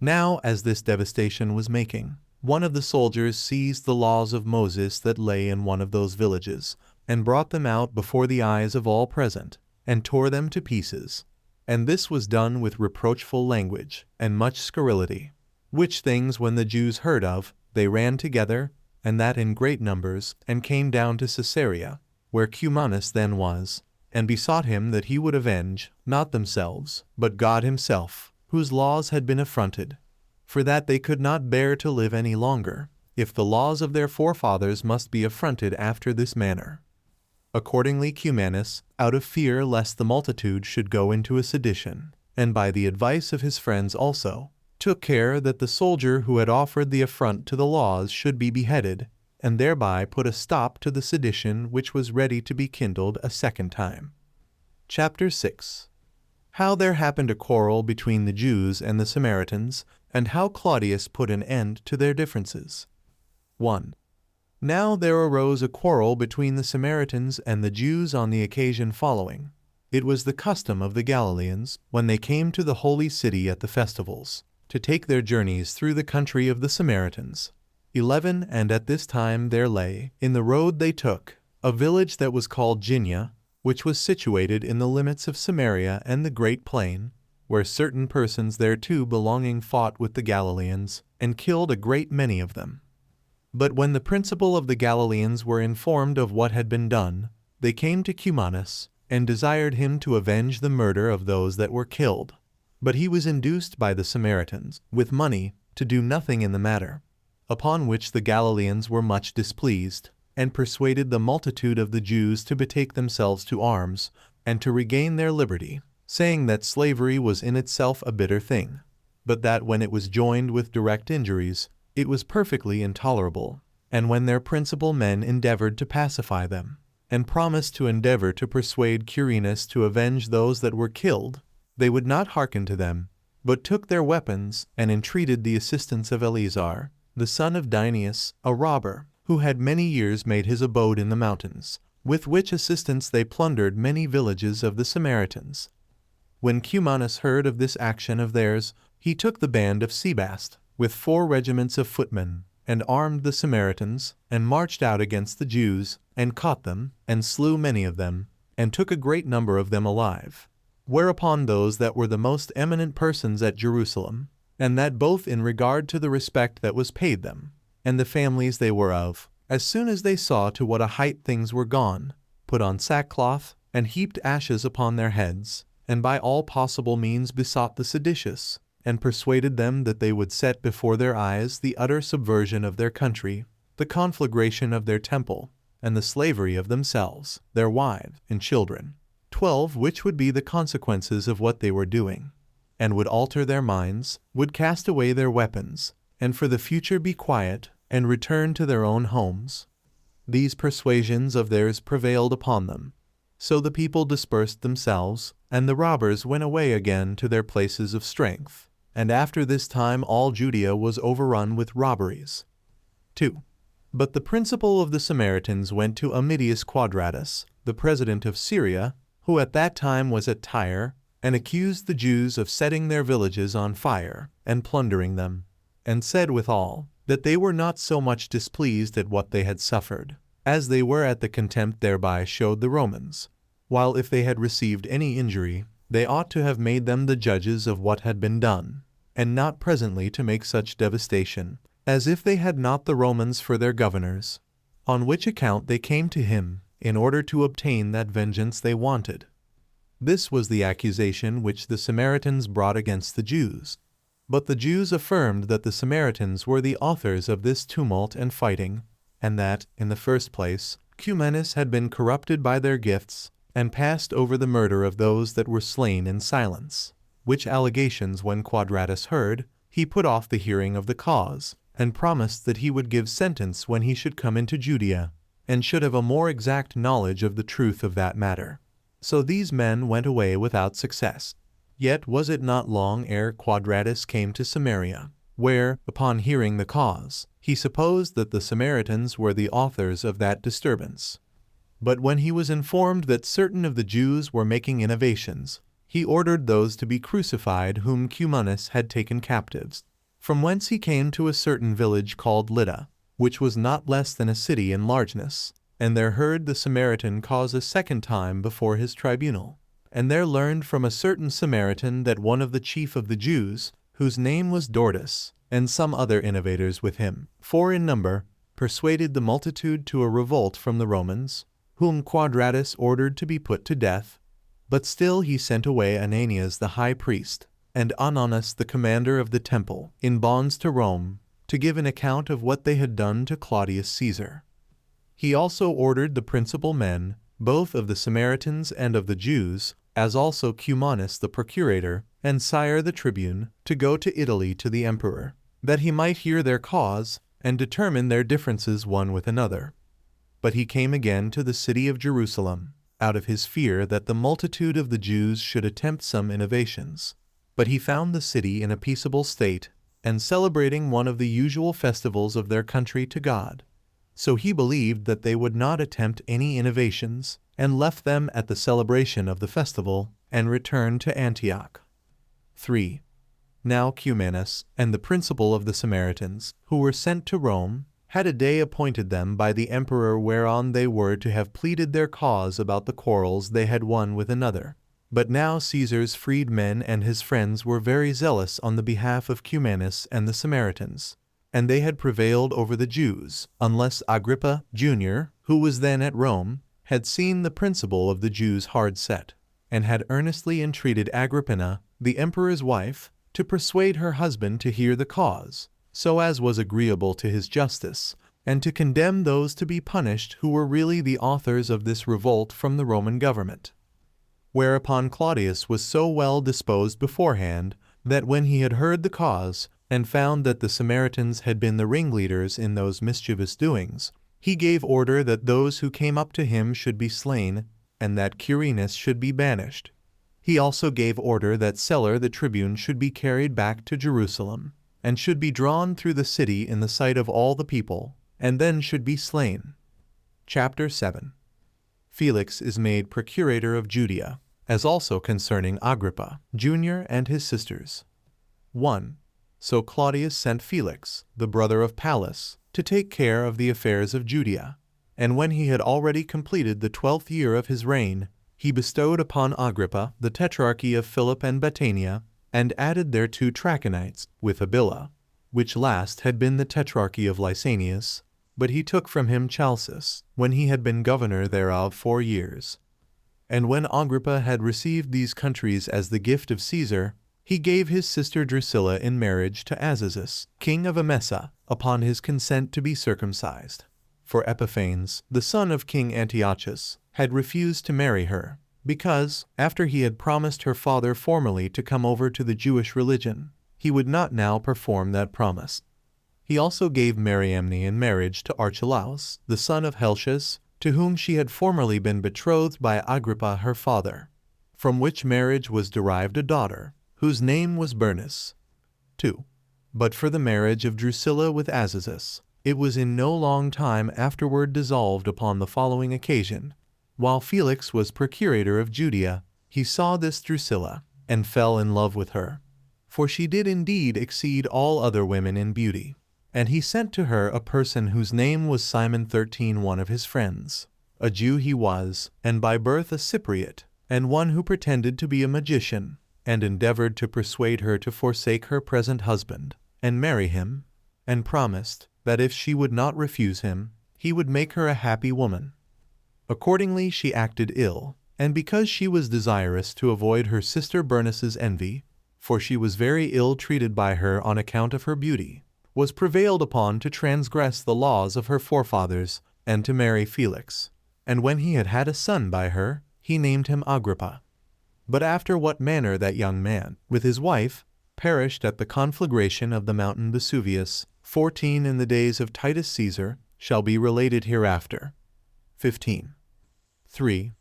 A: Now, as this devastation was making, one of the soldiers seized the laws of Moses that lay in one of those villages, and brought them out before the eyes of all present, and tore them to pieces. And this was done with reproachful language, and much scurrility. Which things when the Jews heard of, they ran together, and that in great numbers, and came down to Caesarea, where Cumanus then was, and besought him that he would avenge, not themselves, but God himself, whose laws had been affronted. For that they could not bear to live any longer, if the laws of their forefathers must be affronted after this manner. Accordingly Cumanus, out of fear lest the multitude should go into a sedition, and by the advice of his friends also, took care that the soldier who had offered the affront to the laws should be beheaded, and thereby put a stop to the sedition which was ready to be kindled a second time. Chapter 6. How there happened a quarrel between the Jews and the Samaritans, and how Claudius put an end to their differences. 1. Now there arose a quarrel between the Samaritans and the Jews on the occasion following. It was the custom of the Galileans, when they came to the holy city at the festivals, to take their journeys through the country of the Samaritans. 11. And at this time there lay, in the road they took, a village that was called Ginia, which was situated in the limits of Samaria and the great plain, where certain persons thereto belonging fought with the Galileans, and killed a great many of them. But when the principal of the Galileans were informed of what had been done, they came to Cumanus, and desired him to avenge the murder of those that were killed. But he was induced by the Samaritans, with money, to do nothing in the matter. Upon which the Galileans were much displeased, and persuaded the multitude of the Jews to betake themselves to arms, and to regain their liberty, saying that slavery was in itself a bitter thing, but that when it was joined with direct injuries, it was perfectly intolerable. And when their principal men endeavored to pacify them, and promised to endeavor to persuade Quirinus to avenge those that were killed, they would not hearken to them, but took their weapons, and entreated the assistance of Eleazar, the son of Dineus, a robber, who had many years made his abode in the mountains, with which assistance they plundered many villages of the Samaritans. When Cumanus heard of this action of theirs, he took the band of Sebast, with 4 regiments of footmen, and armed the Samaritans, and marched out against the Jews, and caught them, and slew many of them, and took a great number of them alive. Whereupon those that were the most eminent persons at Jerusalem, and that both in regard to the respect that was paid them, and the families they were of, as soon as they saw to what a height things were gone, put on sackcloth, and heaped ashes upon their heads, and by all possible means besought the seditious, and persuaded them that they would set before their eyes the utter subversion of their country, the conflagration of their temple, and the slavery of themselves, their wives, and children. 12. Which would be the consequences of what they were doing, and would alter their minds, would cast away their weapons, and for the future be quiet, and return to their own homes. These persuasions of theirs prevailed upon them. So the people dispersed themselves, and the robbers went away again to their places of strength. And after this time all Judea was overrun with robberies. 2. But the principal of the Samaritans went to Ammidius Quadratus, the president of Syria, who at that time was at Tyre, and accused the Jews of setting their villages on fire, and plundering them, and said withal, that they were not so much displeased at what they had suffered, as they were at the contempt thereby showed the Romans, while if they had received any injury, they ought to have made them the judges of what had been done, and not presently to make such devastation, as if they had not the Romans for their governors. on which account they came to him, in order to obtain that vengeance they wanted. This was the accusation which the Samaritans brought against the Jews. But the Jews affirmed that the Samaritans were the authors of this tumult and fighting, and that, in the first place, Cumanus had been corrupted by their gifts, and passed over the murder of those that were slain in silence. Which allegations when Quadratus heard, he put off the hearing of the cause, and promised that he would give sentence when he should come into Judea, and should have a more exact knowledge of the truth of that matter. So these men went away without success. Yet was it not long ere Quadratus came to Samaria, where, upon hearing the cause, he supposed that the Samaritans were the authors of that disturbance. But when he was informed that certain of the Jews were making innovations, he ordered those to be crucified whom Cumanus had taken captives. From whence he came to a certain village called Lydda, which was not less than a city in largeness, and there heard the Samaritan cause a second time before his tribunal. And there learned from a certain Samaritan that one of the chief of the Jews, whose name was Dorcas, and some other innovators with him, 4 in number, persuaded the multitude to a revolt from the Romans, whom Quadratus ordered to be put to death. But still he sent away Ananias the high priest, and Ananus the commander of the temple, in bonds to Rome, to give an account of what they had done to Claudius Caesar. He also ordered the principal men, both of the Samaritans and of the Jews, as also Cumanus the procurator, and Sire the tribune, to go to Italy to the emperor, that he might hear their cause, and determine their differences one with another. But he came again to the city of Jerusalem, out of his fear that the multitude of the Jews should attempt some innovations. But he found the city in a peaceable state, and celebrating one of the usual festivals of their country to God. So he believed that they would not attempt any innovations, and left them at the celebration of the festival, and returned to Antioch. 3. Now Cumanus, and the principal of the Samaritans, who were sent to Rome, had a day appointed them by the emperor whereon they were to have pleaded their cause about the quarrels they had one with another. But now Caesar's freedmen and his friends were very zealous on the behalf of Cumanus and the Samaritans, and they had prevailed over the Jews, unless Agrippa, Jr., who was then at Rome, had seen the principle of the Jews hard set, and had earnestly entreated Agrippina, the emperor's wife, to persuade her husband to hear the cause, so as was agreeable to his justice, and to condemn those to be punished who were really the authors of this revolt from the Roman government. Whereupon Claudius was so well disposed beforehand, that when he had heard the cause, and found that the Samaritans had been the ringleaders in those mischievous doings, he gave order that those who came up to him should be slain, and that Quirinus should be banished. He also gave order that Celer the tribune should be carried back to Jerusalem, and should be drawn through the city in the sight of all the people, and then should be slain. Chapter 7. Felix is made procurator of Judea, as also concerning Agrippa, Jr. and his sisters. 1. So Claudius sent Felix, the brother of Pallas, to take care of the affairs of Judea. And when he had already completed the 12th year of his reign, he bestowed upon Agrippa the tetrarchy of Philip and Batanea, and added thereto Trachonites, with Abila, which last had been the tetrarchy of Lysanias, but he took from him Chalcis, when he had been governor thereof 4 years. And when Agrippa had received these countries as the gift of Caesar, he gave his sister Drusilla in marriage to Azazus, king of Emesa, upon his consent to be circumcised. For Epiphanes, the son of King Antiochus, had refused to marry her, because, after he had promised her father formerly to come over to the Jewish religion, he would not now perform that promise. He also gave Mariamne in marriage to Archelaus, the son of Helcias, to whom she had formerly been betrothed by Agrippa her father, from which marriage was derived a daughter, whose name was Bernice. 2. But for the marriage of Drusilla with Azazus, it was in no long time afterward dissolved upon the following occasion. While Felix was procurator of Judea, he saw this Drusilla, and fell in love with her. For she did indeed exceed all other women in beauty. And he sent to her a person whose name was Simon 13, one of his friends. A Jew he was, and by birth a Cypriot, and one who pretended to be a magician, and endeavored to persuade her to forsake her present husband, and marry him, and promised that if she would not refuse him, he would make her a happy woman. Accordingly she acted ill, and because she was desirous to avoid her sister Bernice's envy, for she was very ill treated by her on account of her beauty, was prevailed upon to transgress the laws of her forefathers, and to marry Felix. And when he had had a son by her, he named him Agrippa. But after what manner that young man, with his wife, perished at the conflagration of the mountain Vesuvius, 14 in the days of Titus Caesar, shall be related hereafter. 15. 3.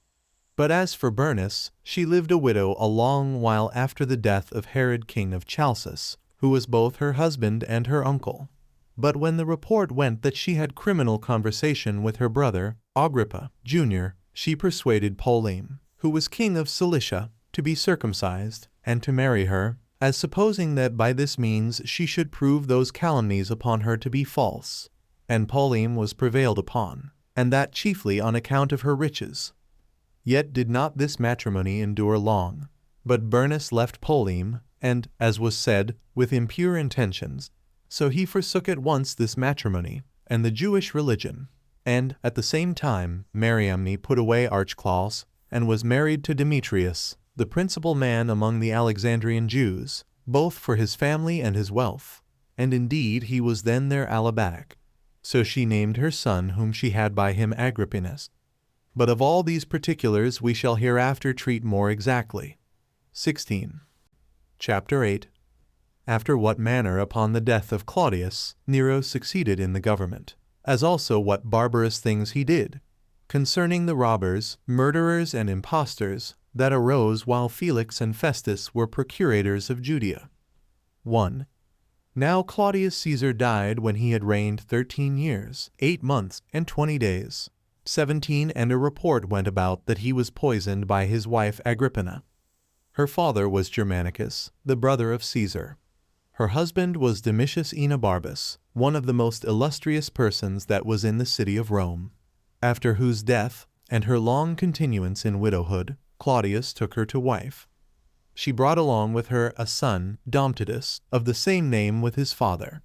A: But as for Bernice, she lived a widow a long while after the death of Herod king of Chalcis, who was both her husband and her uncle. But when the report went that she had criminal conversation with her brother, Agrippa, Jr., she persuaded Ptolemy, who was king of Cilicia, to be circumcised, and to marry her, as supposing that by this means she should prove those calumnies upon her to be false. And Ptolemy was prevailed upon, and that chiefly on account of her riches. Yet did not this matrimony endure long, but Bernice left Ptolemy, and, as was said, with impure intentions. So he forsook at once this matrimony, and the Jewish religion, and, at the same time, Mariamne put away Archelaus, and was married to Demetrius, the principal man among the Alexandrian Jews, both for his family and his wealth. And indeed he was then their alabatic. So she named her son whom she had by him Agrippinus. But of all these particulars we shall hereafter treat more exactly. 16. Chapter 8. After what manner upon the death of Claudius, Nero succeeded in the government, as also what barbarous things he did, concerning the robbers, murderers, and impostors, that arose while Felix and Festus were procurators of Judea. 1. Now Claudius Caesar died when he had reigned 13 years, 8 months, and 20 days. 17. And a report went about that he was poisoned by his wife Agrippina. Her father was Germanicus, the brother of Caesar. Her husband was Domitius Aenobarbus, one of the most illustrious persons that was in the city of Rome. After whose death, and her long continuance in widowhood, Claudius took her to wife. She brought along with her a son, Domtitus, of the same name with his father.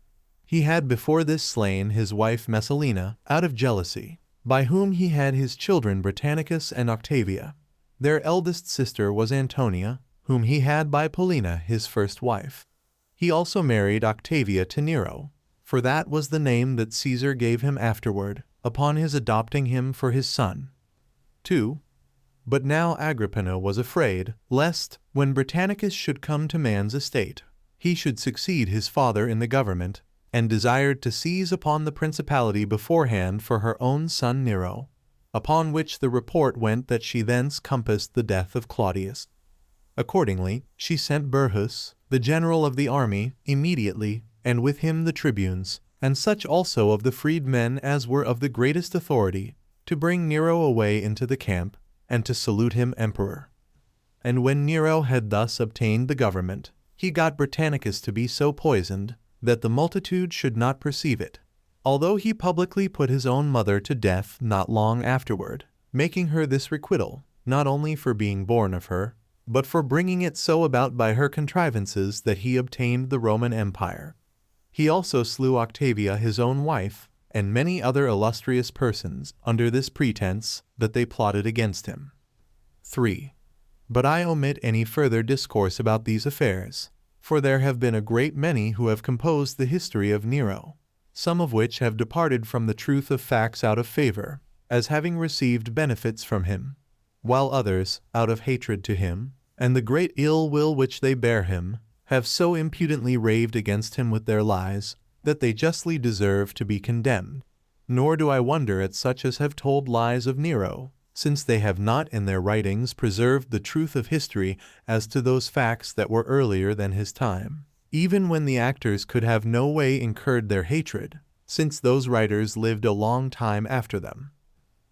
A: He had before this slain his wife Messalina, out of jealousy, by whom he had his children Britannicus and Octavia. Their eldest sister was Antonia, whom he had by Paulina his first wife. He also married Octavia to Nero, for that was the name that Caesar gave him afterward, upon his adopting him for his son. 2. But now Agrippina was afraid, lest, when Britannicus should come to man's estate, he should succeed his father in the government, and desired to seize upon the principality beforehand for her own son Nero, upon which the report went that she thence compassed the death of Claudius. Accordingly, she sent Burrhus, the general of the army, immediately, and with him the tribunes, and such also of the freedmen as were of the greatest authority, to bring Nero away into the camp, and to salute him emperor. And when Nero had thus obtained the government, he got Britannicus to be so poisoned, that the multitude should not perceive it, although he publicly put his own mother to death not long afterward, making her this requital, not only for being born of her, but for bringing it so about by her contrivances that he obtained the Roman Empire. He also slew Octavia his own wife, and many other illustrious persons, under this pretense that they plotted against him. 3. But I omit any further discourse about these affairs, for there have been a great many who have composed the history of Nero, some of which have departed from the truth of facts out of favor, as having received benefits from him, while others, out of hatred to him, and the great ill will which they bear him, have so impudently raved against him with their lies, that they justly deserve to be condemned. Nor do I wonder at such as have told lies of Nero, since they have not in their writings preserved the truth of history as to those facts that were earlier than his time, even when the actors could have no way incurred their hatred, since those writers lived a long time after them.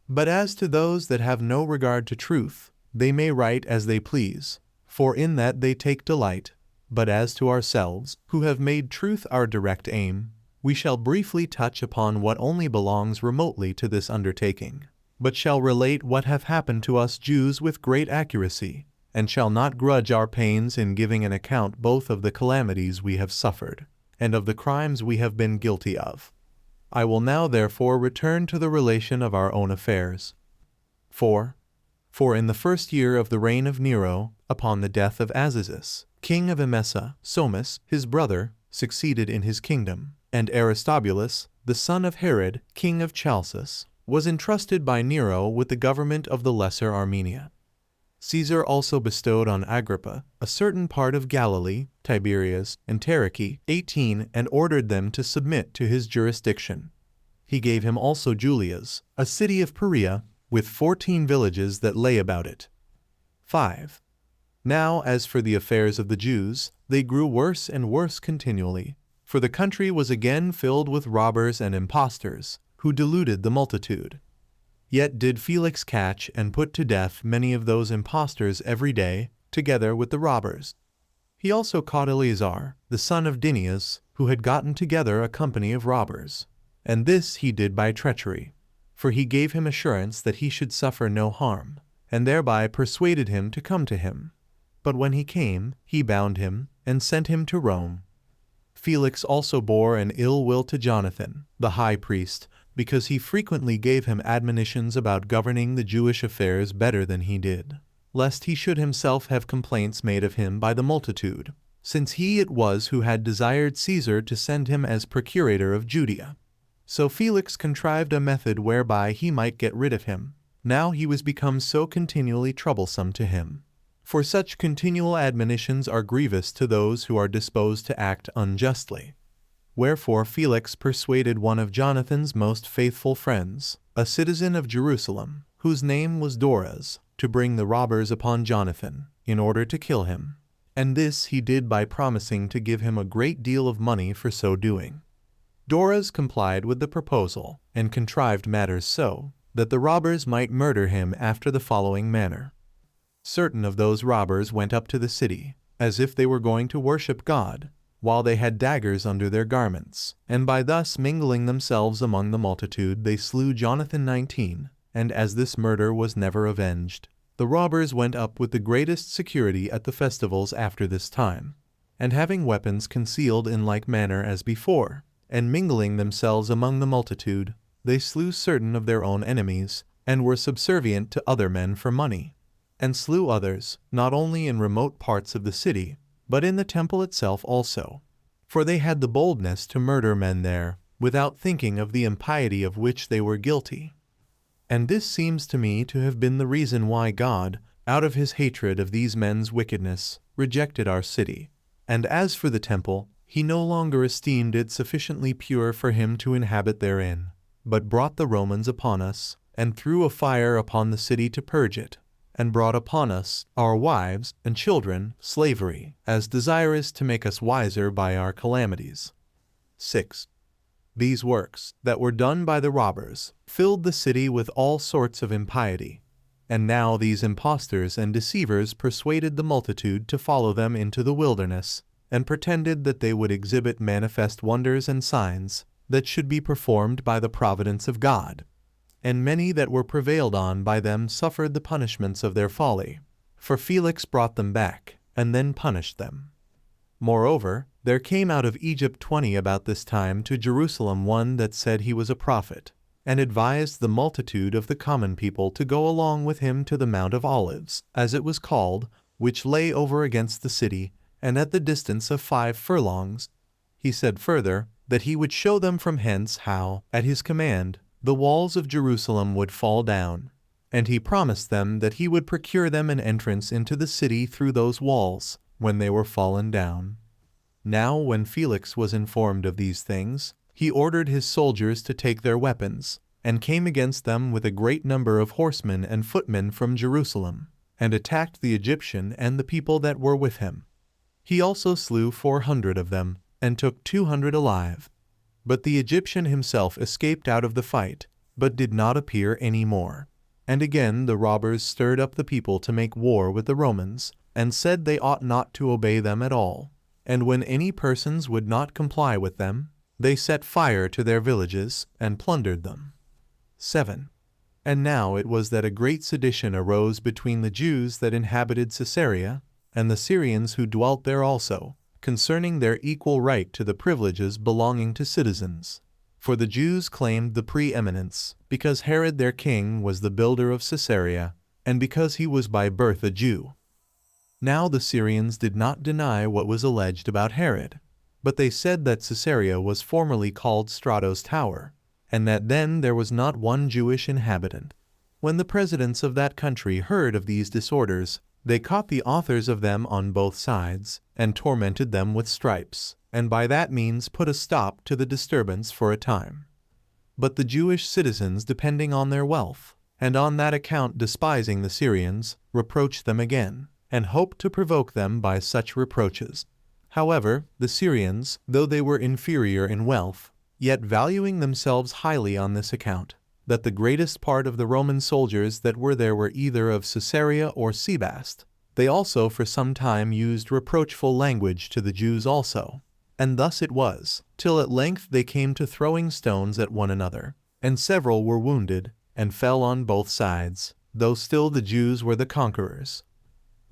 A: But as to those that have no regard to truth, they may write as they please, for in that they take delight. But as to ourselves, who have made truth our direct aim, we shall briefly touch upon what only belongs remotely to this undertaking, but shall relate what have happened to us Jews with great accuracy, and shall not grudge our pains in giving an account both of the calamities we have suffered, and of the crimes we have been guilty of. I will now therefore return to the relation of our own affairs. 4. For in the first year of the reign of Nero, upon the death of Azizus, king of Emesa, Somus, his brother, succeeded in his kingdom, and Aristobulus, the son of Herod, king of Chalcis, was entrusted by Nero with the government of the Lesser Armenia. Caesar also bestowed on Agrippa a certain part of Galilee, Tiberias, and Tarichae, 18, and ordered them to submit to his jurisdiction. He gave him also Julias, a city of Perea, with 14 villages that lay about it. 5. Now as for the affairs of the Jews, they grew worse and worse continually, for the country was again filled with robbers and impostors, who deluded the multitude. Yet did Felix catch and put to death many of those impostors every day, together with the robbers. He also caught Eleazar, the son of Dineas, who had gotten together a company of robbers. And this he did by treachery, for he gave him assurance that he should suffer no harm, and thereby persuaded him to come to him. But when he came, he bound him, and sent him to Rome. Felix also bore an ill will to Jonathan, the high priest, because he frequently gave him admonitions about governing the Jewish affairs better than he did, lest he should himself have complaints made of him by the multitude, since he it was who had desired Caesar to send him as procurator of Judea. So Felix contrived a method whereby he might get rid of him, now he was become so continually troublesome to him. For such continual admonitions are grievous to those who are disposed to act unjustly. Wherefore Felix persuaded one of Jonathan's most faithful friends, a citizen of Jerusalem, whose name was Doras, to bring the robbers upon Jonathan, in order to kill him. And this he did by promising to give him a great deal of money for so doing. Doras complied with the proposal, and contrived matters so, that the robbers might murder him after the following manner. Certain of those robbers went up to the city, as if they were going to worship God, while they had daggers under their garments, and by thus mingling themselves among the multitude they slew Jonathan 19, and as this murder was never avenged, the robbers went up with the greatest security at the festivals after this time, and having weapons concealed in like manner as before, and mingling themselves among the multitude, they slew certain of their own enemies, and were subservient to other men for money, and slew others, not only in remote parts of the city, but in the temple itself also. For they had the boldness to murder men there, without thinking of the impiety of which they were guilty. And this seems to me to have been the reason why God, out of his hatred of these men's wickedness, rejected our city. And as for the temple, he no longer esteemed it sufficiently pure for him to inhabit therein, but brought the Romans upon us, and threw a fire upon the city to purge it, and brought upon us, our wives and children, slavery, as desirous to make us wiser by our calamities. 6. These works, that were done by the robbers, filled the city with all sorts of impiety. And now these impostors and deceivers persuaded the multitude to follow them into the wilderness, and pretended that they would exhibit manifest wonders and signs that should be performed by the providence of God. And many that were prevailed on by them suffered the punishments of their folly, for Felix brought them back, and then punished them. Moreover, there came out of Egypt 20 about this time to Jerusalem one that said he was a prophet, and advised the multitude of the common people to go along with him to the Mount of Olives, as it was called, which lay over against the city, and at the distance of 5 furlongs. He said further, that he would show them from hence how, at his command, the walls of Jerusalem would fall down, and he promised them that he would procure them an entrance into the city through those walls, when they were fallen down. Now when Felix was informed of these things, he ordered his soldiers to take their weapons, and came against them with a great number of horsemen and footmen from Jerusalem, and attacked the Egyptian and the people that were with him. He also slew 400 of them, and took 200 alive. But the Egyptian himself escaped out of the fight, but did not appear any more. And again the robbers stirred up the people to make war with the Romans, and said they ought not to obey them at all. And when any persons would not comply with them, they set fire to their villages, and plundered them. 7. And now it was that a great sedition arose between the Jews that inhabited Caesarea, and the Syrians who dwelt there also, concerning their equal right to the privileges belonging to citizens. For the Jews claimed the preeminence, because Herod their king was the builder of Caesarea, and because he was by birth a Jew. Now the Syrians did not deny what was alleged about Herod, but they said that Caesarea was formerly called Strato's Tower, and that then there was not one Jewish inhabitant. When the presidents of that country heard of these disorders, they caught the authors of them on both sides, and tormented them with stripes, and by that means put a stop to the disturbance for a time. But the Jewish citizens, depending on their wealth, and on that account despising the Syrians, reproached them again, and hoped to provoke them by such reproaches. However, the Syrians, though they were inferior in wealth, yet valuing themselves highly on this account, that the greatest part of the Roman soldiers that were there were either of Caesarea or Sebast, they also for some time used reproachful language to the Jews also. And thus it was, till at length they came to throwing stones at one another, and several were wounded, and fell on both sides, though still the Jews were the conquerors.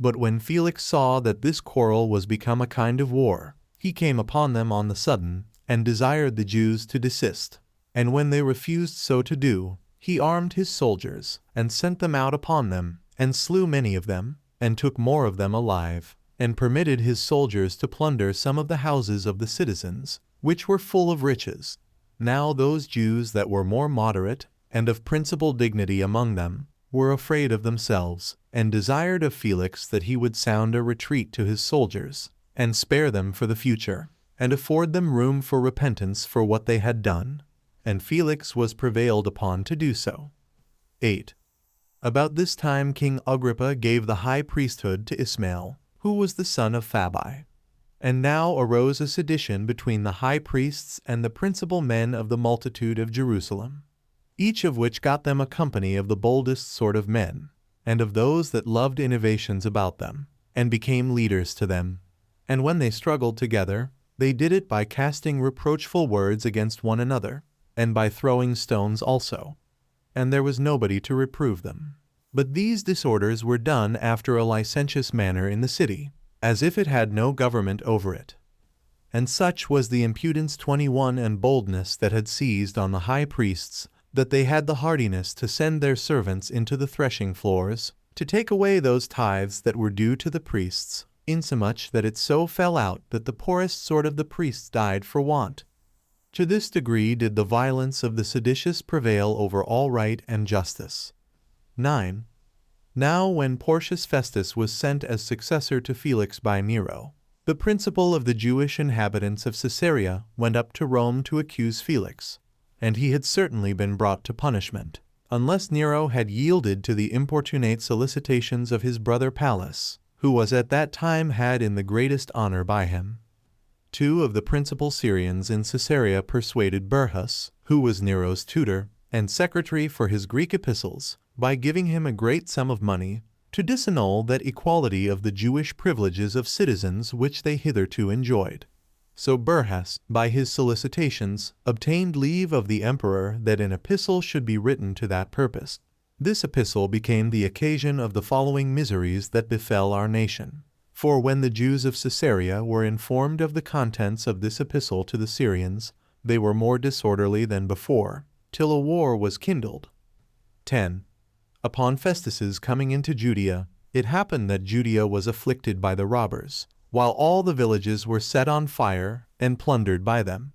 A: But when Felix saw that this quarrel was become a kind of war, he came upon them on the sudden, and desired the Jews to desist. And when they refused so to do, he armed his soldiers, and sent them out upon them, and slew many of them, and took more of them alive, and permitted his soldiers to plunder some of the houses of the citizens, which were full of riches. Now those Jews that were more moderate, and of principal dignity among them, were afraid of themselves, and desired of Felix that he would sound a retreat to his soldiers, and spare them for the future, and afford them room for repentance for what they had done. And Felix was prevailed upon to do so. 8. About this time King Agrippa gave the high priesthood to Ismail, who was the son of Fabi. And now arose a sedition between the high priests and the principal men of the multitude of Jerusalem, each of which got them a company of the boldest sort of men, and of those that loved innovations about them, and became leaders to them. And when they struggled together, they did it by casting reproachful words against one another, and by throwing stones also. And there was nobody to reprove them. But these disorders were done after a licentious manner in the city, as if it had no government over it. And such was the impudence 21 and boldness that had seized on the high priests, that they had the hardiness to send their servants into the threshing floors, to take away those tithes that were due to the priests, insomuch that it so fell out that the poorest sort of the priests died for want. To this degree did the violence of the seditious prevail over all right and justice. 9. Now when Porcius Festus was sent as successor to Felix by Nero, the principal of the Jewish inhabitants of Caesarea went up to Rome to accuse Felix, and he had certainly been brought to punishment, unless Nero had yielded to the importunate solicitations of his brother Pallas, who was at that time had in the greatest honor by him. 2 of the principal Syrians in Caesarea persuaded Burrhus, who was Nero's tutor, and secretary for his Greek epistles, by giving him a great sum of money, to disannul that equality of the Jewish privileges of citizens which they hitherto enjoyed. So Burrhus, by his solicitations, obtained leave of the emperor that an epistle should be written to that purpose. This epistle became the occasion of the following miseries that befell our nation. For when the Jews of Caesarea were informed of the contents of this epistle to the Syrians, they were more disorderly than before, till a war was kindled. 10. Upon Festus's coming into Judea, it happened that Judea was afflicted by the robbers, while all the villages were set on fire and plundered by them.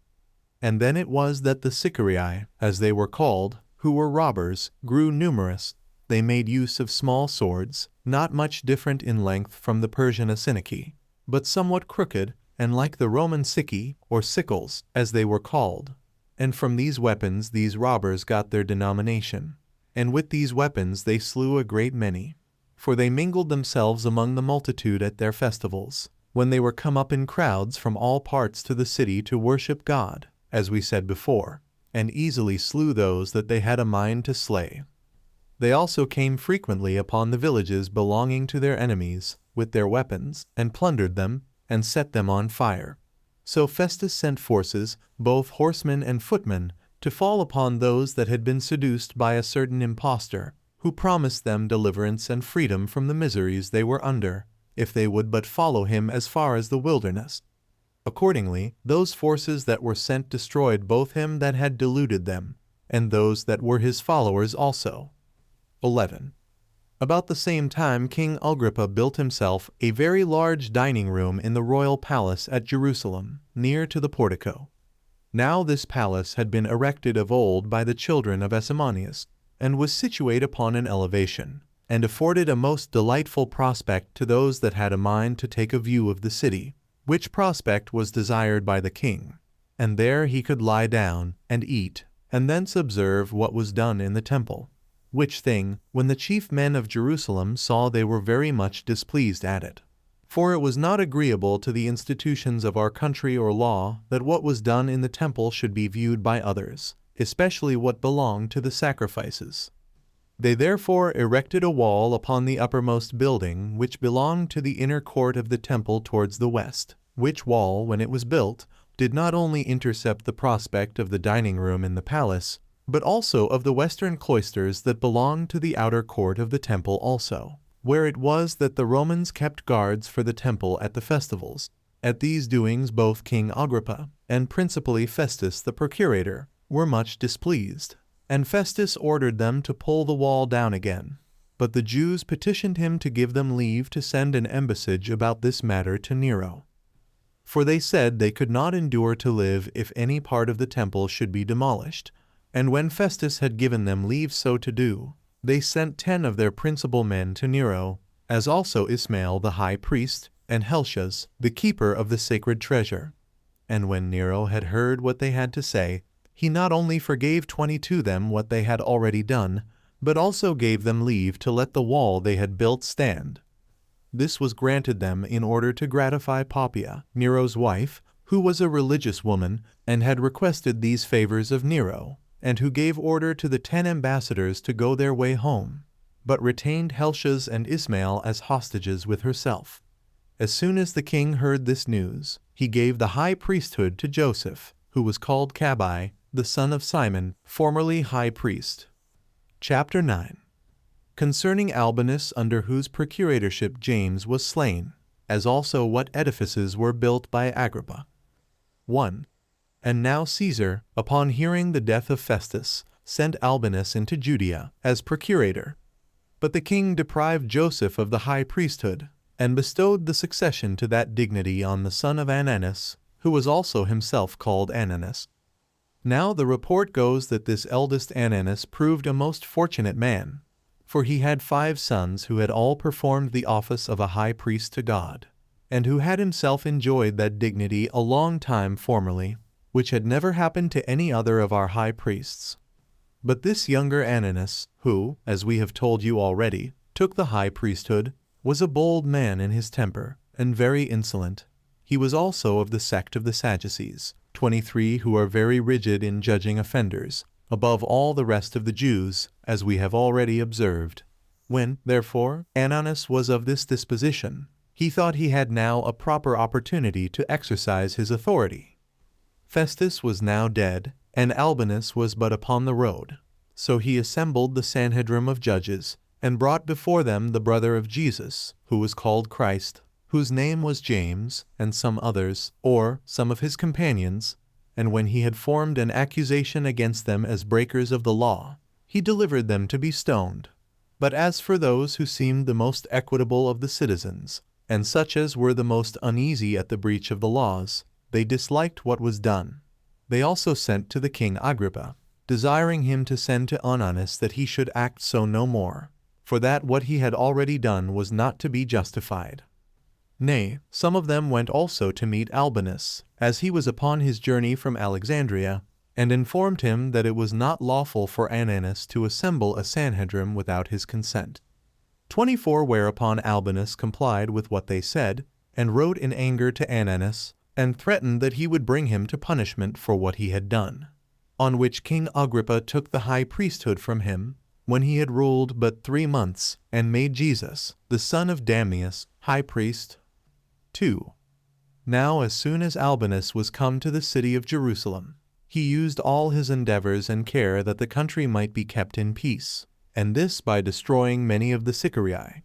A: And then it was that the Sicarii, as they were called, who were robbers, grew numerous. They made use of small swords, not much different in length from the Persian asinaki, but somewhat crooked, and like the Roman sicci, or sickles, as they were called. And from these weapons these robbers got their denomination. And with these weapons they slew a great many. For they mingled themselves among the multitude at their festivals, when they were come up in crowds from all parts to the city to worship God, as we said before, and easily slew those that they had a mind to slay. They also came frequently upon the villages belonging to their enemies, with their weapons, and plundered them, and set them on fire. So Festus sent forces, both horsemen and footmen, to fall upon those that had been seduced by a certain impostor, who promised them deliverance and freedom from the miseries they were under, if they would but follow him as far as the wilderness. Accordingly, those forces that were sent destroyed both him that had deluded them, and those that were his followers also. 11. About the same time King Agrippa built himself a very large dining room in the royal palace at Jerusalem, near to the portico. Now this palace had been erected of old by the children of Asamoneus, and was situate upon an elevation, and afforded a most delightful prospect to those that had a mind to take a view of the city, which prospect was desired by the king. And there he could lie down, and eat, and thence observe what was done in the temple. Which thing, when the chief men of Jerusalem saw, they were very much displeased at it. For it was not agreeable to the institutions of our country or law, that what was done in the temple should be viewed by others, especially what belonged to the sacrifices. They therefore erected a wall upon the uppermost building, which belonged to the inner court of the temple towards the west, which wall, when it was built, did not only intercept the prospect of the dining room in the palace, but also of the western cloisters that belonged to the outer court of the temple also, where it was that the Romans kept guards for the temple at the festivals. At these doings both King Agrippa, and principally Festus the procurator, were much displeased, and Festus ordered them to pull the wall down again. But the Jews petitioned him to give them leave to send an embassage about this matter to Nero. For they said they could not endure to live if any part of the temple should be demolished. And when Festus had given them leave so to do, they sent 10 of their principal men to Nero, as also Ismael the high priest, and Helcias, the keeper of the sacred treasure. And when Nero had heard what they had to say, he not only forgave 22 them what they had already done, but also gave them leave to let the wall they had built stand. This was granted them in order to gratify Poppaea, Nero's wife, who was a religious woman, and had requested these favors of Nero, and who gave order to the 10 ambassadors to go their way home, but retained Helcias and Ismael as hostages with herself. As soon as the king heard this news, he gave the high priesthood to Joseph, who was called Cabbai, the son of Simon, formerly high priest. Chapter 9. Concerning Albinus, under whose procuratorship James was slain, as also what edifices were built by Agrippa. 1. And now Caesar, upon hearing the death of Festus, sent Albinus into Judea as procurator. But the king deprived Joseph of the high priesthood, and bestowed the succession to that dignity on the son of Ananus, who was also himself called Ananus. Now the report goes that this eldest Ananus proved a most fortunate man, for he had 5 sons who had all performed the office of a high priest to God, and who had himself enjoyed that dignity a long time formerly, which had never happened to any other of our high priests. But this younger Ananus, who, as we have told you already, took the high priesthood, was a bold man in his temper, and very insolent. He was also of the sect of the Sadducees, 23, who are very rigid in judging offenders, above all the rest of the Jews, as we have already observed. When, therefore, Ananus was of this disposition, he thought he had now a proper opportunity to exercise his authority. Festus was now dead, and Albinus was but upon the road. So he assembled the Sanhedrim of judges, and brought before them the brother of Jesus, who was called Christ, whose name was James, and some others, or some of his companions. And when he had formed an accusation against them as breakers of the law, he delivered them to be stoned. But as for those who seemed the most equitable of the citizens, and such as were the most uneasy at the breach of the laws, they disliked what was done. They also sent to the king Agrippa, desiring him to send to Ananus that he should act so no more, for that what he had already done was not to be justified. Nay, some of them went also to meet Albinus, as he was upon his journey from Alexandria, and informed him that it was not lawful for Ananus to assemble a Sanhedrim without his consent. 24. Whereupon Albinus complied with what they said, and wrote in anger to Ananus, and threatened that he would bring him to punishment for what he had done. On which King Agrippa took the high priesthood from him, when he had ruled but 3 months, and made Jesus, the son of Damnius, high priest. 2. Now as soon as Albinus was come to the city of Jerusalem, he used all his endeavors and care that the country might be kept in peace, and this by destroying many of the Sicarii.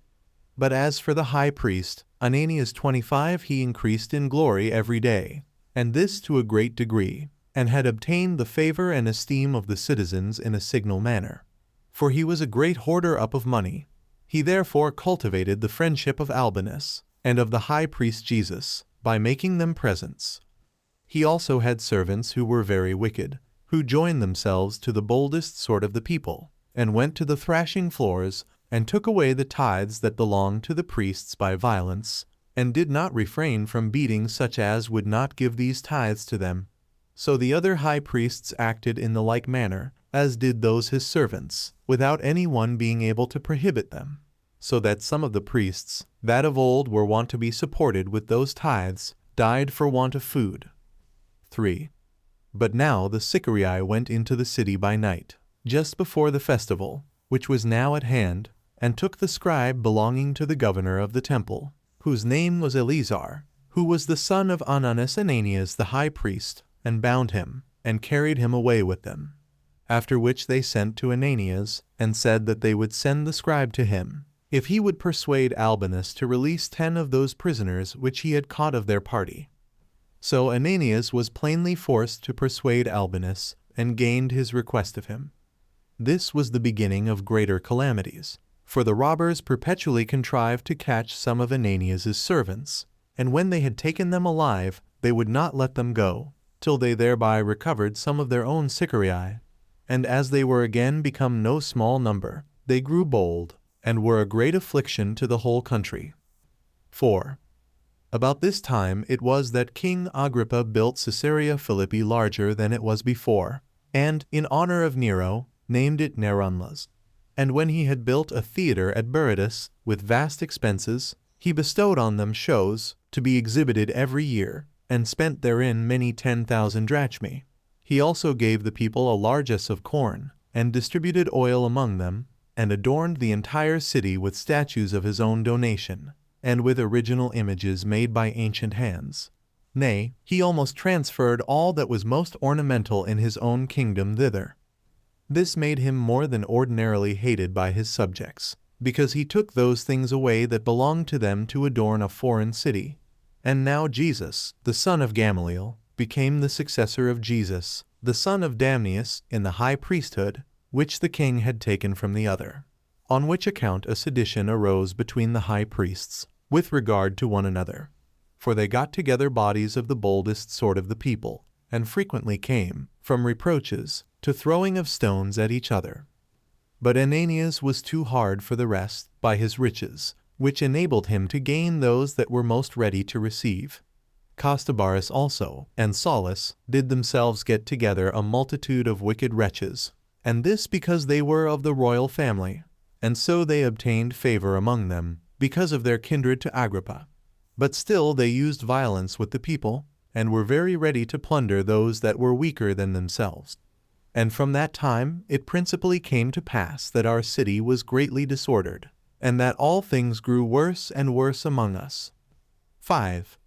A: But as for the high priest, Ananias 25, he increased in glory every day, and this to a great degree, and had obtained the favor and esteem of the citizens in a signal manner. For he was a great hoarder up of money. He therefore cultivated the friendship of Albinus, and of the high priest Jesus, by making them presents. He also had servants who were very wicked, who joined themselves to the boldest sort of the people, and went to the thrashing floors, and took away the tithes that belonged to the priests by violence, and did not refrain from beating such as would not give these tithes to them. So the other high priests acted in the like manner, as did those his servants, without any one being able to prohibit them. So that some of the priests, that of old were wont to be supported with those tithes, died for want of food. 3. But now the Sicarii went into the city by night, just before the festival, which was now at hand, and took the scribe belonging to the governor of the temple, whose name was Eleazar, who was the son of Ananus and Ananias the high priest, and bound him, and carried him away with them. After which they sent to Ananias, and said that they would send the scribe to him, if he would persuade Albinus to release 10 of those prisoners which he had caught of their party. So Ananias was plainly forced to persuade Albinus, and gained his request of him. This was the beginning of greater calamities, for the robbers perpetually contrived to catch some of Ananias's servants, and when they had taken them alive, they would not let them go, till they thereby recovered some of their own Sicarii. And as they were again become no small number, they grew bold, and were a great affliction to the whole country. 4. About this time it was that King Agrippa built Caesarea Philippi larger than it was before, and, in honor of Nero, named it Neronlas. And when he had built a theater at Berytus, with vast expenses, he bestowed on them shows, to be exhibited every year, and spent therein many 10,000 drachmae. He also gave the people a largess of corn, and distributed oil among them, and adorned the entire city with statues of his own donation, and with original images made by ancient hands. Nay, he almost transferred all that was most ornamental in his own kingdom thither. This made him more than ordinarily hated by his subjects, because he took those things away that belonged to them to adorn a foreign city. And now Jesus, the son of Gamaliel, became the successor of Jesus, the son of Damnius, in the high priesthood, which the king had taken from the other. On which account a sedition arose between the high priests, with regard to one another. For they got together bodies of the boldest sort of the people, and frequently came, from reproaches, to throwing of stones at each other. But Ananias was too hard for the rest, by his riches, which enabled him to gain those that were most ready to receive. Costobarus also, and Saulus, did themselves get together a multitude of wicked wretches, and this because they were of the royal family, and so they obtained favor among them, because of their kindred to Agrippa. But still they used violence with the people, and were very ready to plunder those that were weaker than themselves. And from that time it principally came to pass that our city was greatly disordered, and that all things grew worse and worse among us. 5.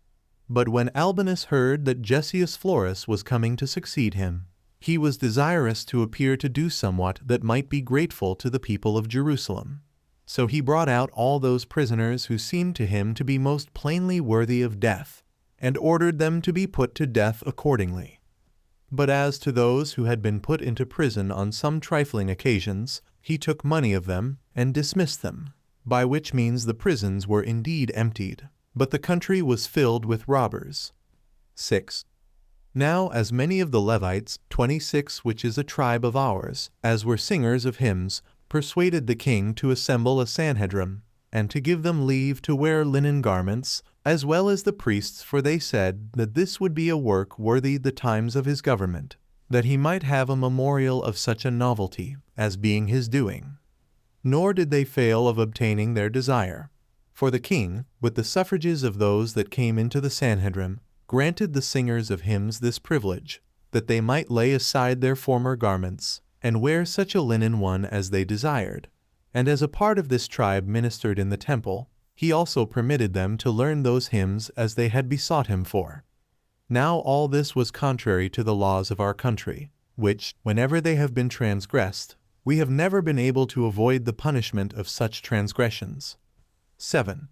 A: But when Albinus heard that Gessius Florus was coming to succeed him, he was desirous to appear to do somewhat that might be grateful to the people of Jerusalem. So he brought out all those prisoners who seemed to him to be most plainly worthy of death, and ordered them to be put to death accordingly. But as to those who had been put into prison on some trifling occasions, he took money of them, and dismissed them, by which means the prisons were indeed emptied, but the country was filled with robbers. 6. Now as many of the Levites, 26, which is a tribe of ours, as were singers of hymns, persuaded the king to assemble a Sanhedrim, and to give them leave to wear linen garments, as well as the priests, for they said that this would be a work worthy the times of his government, that he might have a memorial of such a novelty, as being his doing. Nor did they fail of obtaining their desire. For the king, with the suffrages of those that came into the Sanhedrim, granted the singers of hymns this privilege, that they might lay aside their former garments, and wear such a linen one as they desired. And as a part of this tribe ministered in the temple, he also permitted them to learn those hymns as they had besought him for. Now all this was contrary to the laws of our country, which, whenever they have been transgressed, we have never been able to avoid the punishment of such transgressions. 7.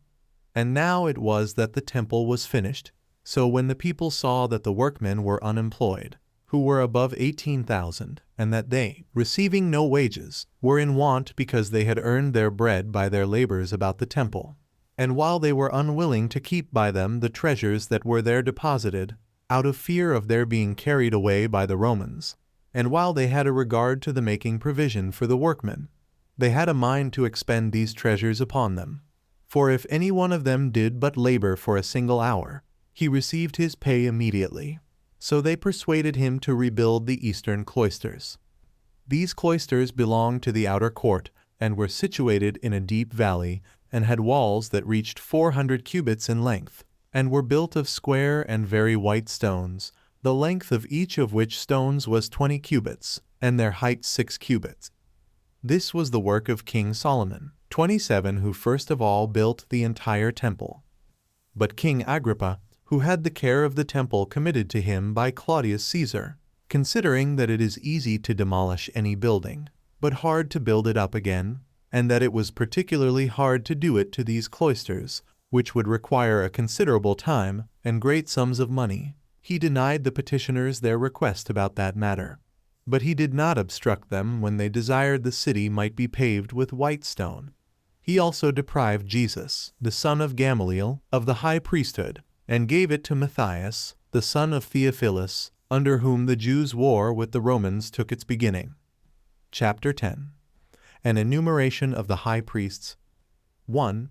A: And now it was that the temple was finished, So when the people saw that the workmen were unemployed, who were above 18,000, and that they, receiving no wages, were in want because they had earned their bread by their labors about the temple, and while they were unwilling to keep by them the treasures that were there deposited, out of fear of their being carried away by the Romans, and while they had a regard to the making provision for the workmen, they had a mind to expend these treasures upon them. For if any one of them did but labor for a single hour, he received his pay immediately. So they persuaded him to rebuild the eastern cloisters. These cloisters belonged to the outer court, and were situated in a deep valley, and had walls that reached 400 cubits in length, and were built of square and very white stones, the length of each of which stones was 20 cubits, and their height 6 cubits. This was the work of King Solomon, 27, who first of all built the entire temple. But King Agrippa, who had the care of the temple committed to him by Claudius Caesar, considering that it is easy to demolish any building, but hard to build it up again, and that it was particularly hard to do it to these cloisters, which would require a considerable time and great sums of money, he denied the petitioners their request about that matter. But he did not obstruct them when they desired the city might be paved with white stone. He also deprived Jesus, the son of Gamaliel, of the high priesthood, and gave it to Matthias, the son of Theophilus, under whom the Jews' war with the Romans took its beginning. Chapter 10. An enumeration of the high priests. 1.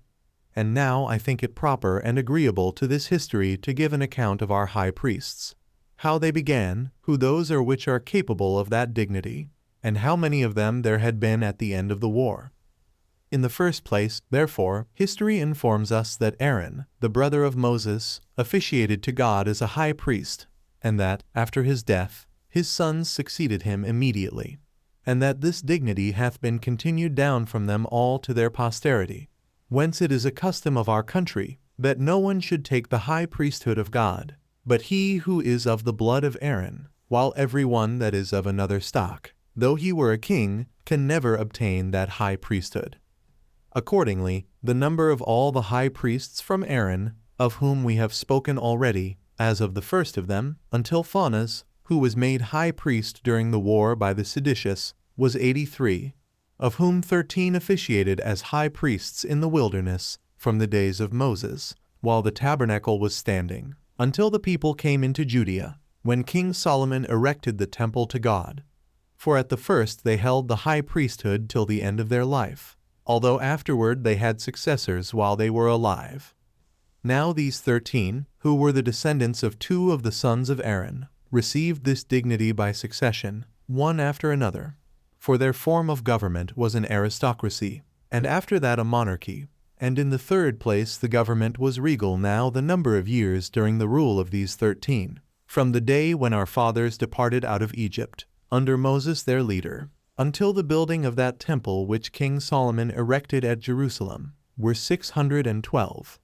A: And now I think it proper and agreeable to this history to give an account of our high priests, how they began, who those are which are capable of that dignity, and how many of them there had been at the end of the war. In the first place, therefore, history informs us that Aaron, the brother of Moses, officiated to God as a high priest, and that, after his death, his sons succeeded him immediately, and that this dignity hath been continued down from them all to their posterity. Whence it is a custom of our country, that no one should take the high priesthood of God, but he who is of the blood of Aaron, while every one that is of another stock, though he were a king, can never obtain that high priesthood. Accordingly, the number of all the high priests from Aaron, of whom we have spoken already, as of the first of them, until Phanes, who was made high priest during the war by the seditious, was 83, of whom 13 officiated as high priests in the wilderness from the days of Moses, while the tabernacle was standing, until the people came into Judea, when King Solomon erected the temple to God. For at the first they held the high priesthood till the end of their life, although afterward they had successors while they were alive. Now these 13, who were the descendants of 2 of the sons of Aaron, received this dignity by succession, one after another. For their form of government was an aristocracy, and after that a monarchy, and in the third place the government was regal. Now the number of years during the rule of these 13, from the day when our fathers departed out of Egypt, under Moses their leader, until the building of that temple which King Solomon erected at Jerusalem, were 612.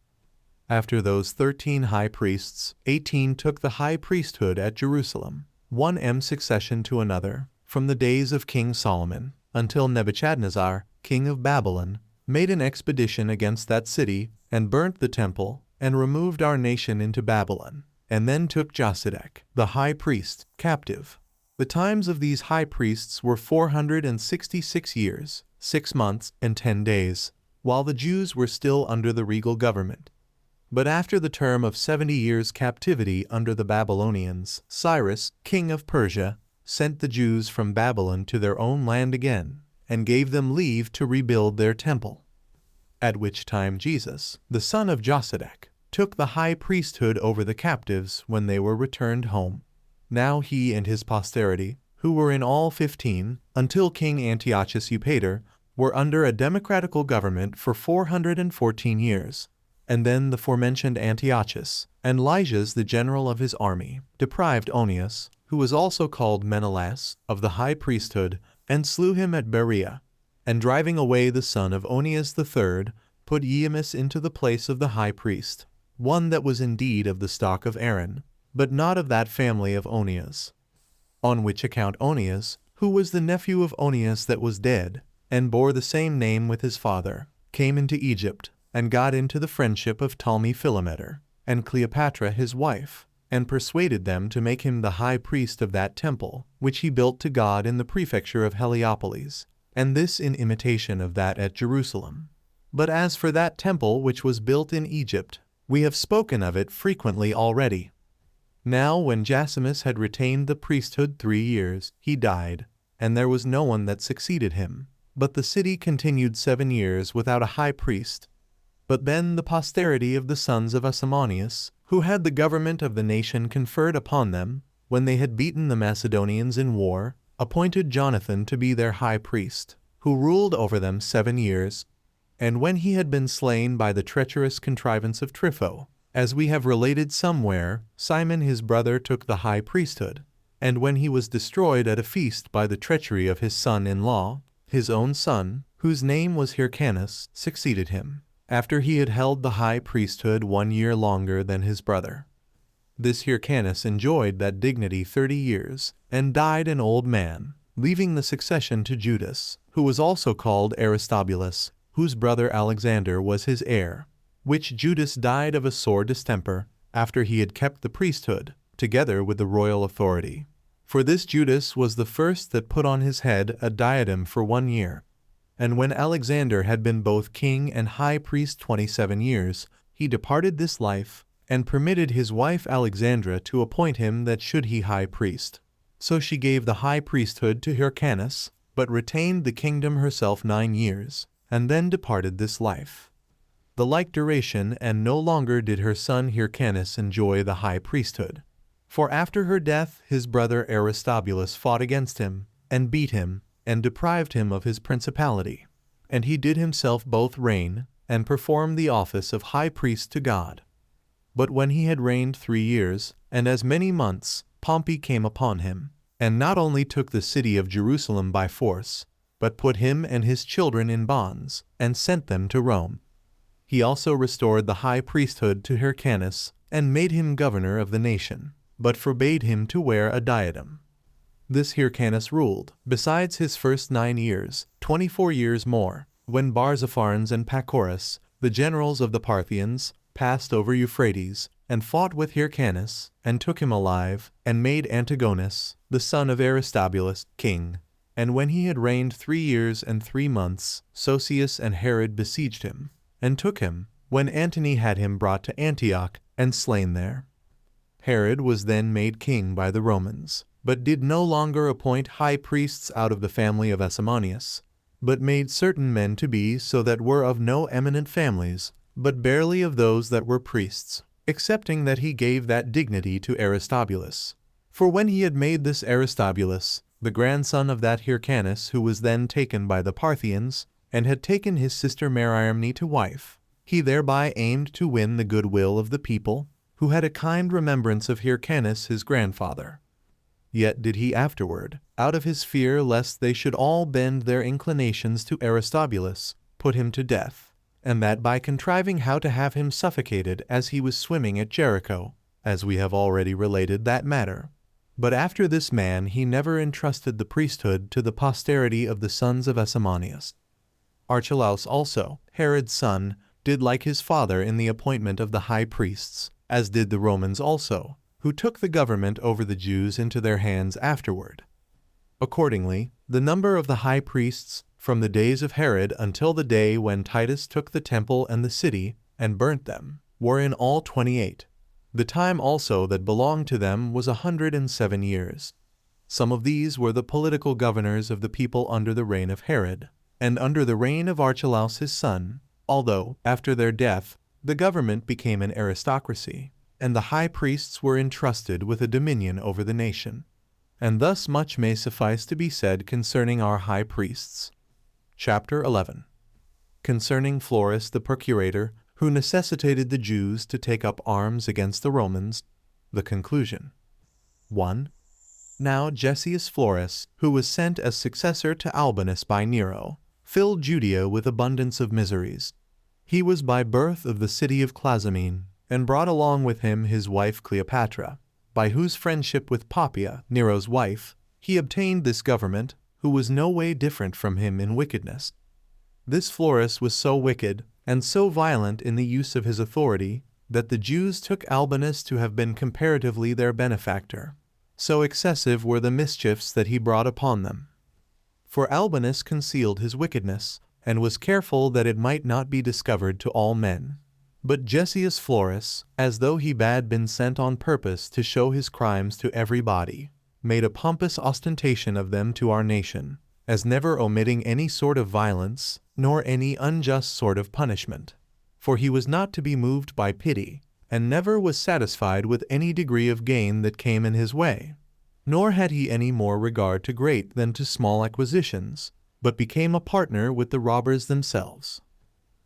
A: After those 13 high priests, 18 took the high priesthood at Jerusalem, one in succession to another, from the days of King Solomon, until Nebuchadnezzar, king of Babylon, made an expedition against that city, and burnt the temple, and removed our nation into Babylon, and then took Josedek, the high priest, captive. The times of these high priests were 466 years, 6 months, and 10 days, while the Jews were still under the regal government. But after the term of 70 years' captivity under the Babylonians, Cyrus, king of Persia, sent the Jews from Babylon to their own land again, and gave them leave to rebuild their temple. At which time Jesus, the son of Josedek, took the high priesthood over the captives when they were returned home. Now he and his posterity, who were in all 15, until King Antiochus Eupator, were under a democratical government for 414 years. And then the forementioned Antiochus, and Lysias the general of his army, deprived Onias, who was also called Menelaus, of the high priesthood, and slew him at Berea, and driving away the son of Onias the third, put Eamus into the place of the high priest, one that was indeed of the stock of Aaron, but not of that family of Onias. On which account Onias, who was the nephew of Onias that was dead, and bore the same name with his father, came into Egypt, and got into the friendship of Ptolemy Philometor, and Cleopatra his wife, and persuaded them to make him the high priest of that temple, which he built to God in the prefecture of Heliopolis, and this in imitation of that at Jerusalem. But as for that temple which was built in Egypt, we have spoken of it frequently already. Now when Josephus had retained the priesthood 3 years, he died, and there was no one that succeeded him. But the city continued 7 years without a high priest. But then the posterity of the sons of Asamoneus, who had the government of the nation conferred upon them, when they had beaten the Macedonians in war, appointed Jonathan to be their high priest, who ruled over them 7 years. And when he had been slain by the treacherous contrivance of Trypho, as we have related somewhere, Simon his brother took the high priesthood. And when he was destroyed at a feast by the treachery of his son-in-law, his own son, whose name was Hyrcanus, succeeded him, after he had held the high priesthood 1 year longer than his brother. This Hyrcanus enjoyed that dignity 30 years, and died an old man, leaving the succession to Judas, who was also called Aristobulus, whose brother Alexander was his heir, which Judas died of a sore distemper, after he had kept the priesthood, together with the royal authority. For this Judas was the first that put on his head a diadem for 1 year. And when Alexander had been both king and high priest 27 years, he departed this life, and permitted his wife Alexandra to appoint him that should he high priest. So she gave the high priesthood to Hyrcanus, but retained the kingdom herself 9 years, and then departed this life. The like duration, and no longer did her son Hyrcanus enjoy the high priesthood. For after her death his brother Aristobulus fought against him, and beat him, and deprived him of his principality. And he did himself both reign, and perform the office of high priest to God. But when he had reigned 3 years, and as many months, Pompey came upon him, and not only took the city of Jerusalem by force, but put him and his children in bonds, and sent them to Rome. He also restored the high priesthood to Hyrcanus, and made him governor of the nation, but forbade him to wear a diadem. This Hyrcanus ruled, besides his first 9 years, 24 years more, when Barzapharnes and Pacorus, the generals of the Parthians, passed over Euphrates, and fought with Hyrcanus, and took him alive, and made Antigonus, the son of Aristobulus, king. And when he had reigned 3 years and 3 months, Sosius and Herod besieged him, and took him, when Antony had him brought to Antioch, and slain there. Herod was then made king by the Romans, but did no longer appoint high priests out of the family of Asamoneus, but made certain men to be so that were of no eminent families, but barely of those that were priests, excepting that he gave that dignity to Aristobulus. For when he had made this Aristobulus, the grandson of that Hyrcanus who was then taken by the Parthians, and had taken his sister Mariamne to wife, he thereby aimed to win the goodwill of the people, who had a kind remembrance of Hyrcanus his grandfather. Yet did he afterward, out of his fear lest they should all bend their inclinations to Aristobulus, put him to death, and that by contriving how to have him suffocated as he was swimming at Jericho, as we have already related that matter. But after this man he never entrusted the priesthood to the posterity of the sons of Asamoneus. Archelaus also, Herod's son, did like his father in the appointment of the high priests, as did the Romans also, who took the government over the Jews into their hands afterward. Accordingly, the number of the high priests, from the days of Herod until the day when Titus took the temple and the city, and burnt them, were in all 28. The time also that belonged to them was 107 years. Some of these were the political governors of the people under the reign of Herod, and under the reign of Archelaus his son, although, after their death, the government became an aristocracy, and the high priests were entrusted with a dominion over the nation. And thus much may suffice to be said concerning our high priests. Chapter 11. Concerning Florus the procurator, who necessitated the Jews to take up arms against the Romans, the conclusion. 1. Now Gessius Florus, who was sent as successor to Albinus by Nero, filled Judea with abundance of miseries. He was by birth of the city of Clazamene, and brought along with him his wife Cleopatra, by whose friendship with Poppaea, Nero's wife, he obtained this government, who was no way different from him in wickedness. This Florus was so wicked, and so violent in the use of his authority, that the Jews took Albinus to have been comparatively their benefactor. So excessive were the mischiefs that he brought upon them. For Albinus concealed his wickedness, and was careful that it might not be discovered to all men. But Josias Florus, as though he had been sent on purpose to show his crimes to every body, made a pompous ostentation of them to our nation, as never omitting any sort of violence, nor any unjust sort of punishment. For he was not to be moved by pity, and never was satisfied with any degree of gain that came in his way. Nor had he any more regard to great than to small acquisitions, but became a partner with the robbers themselves.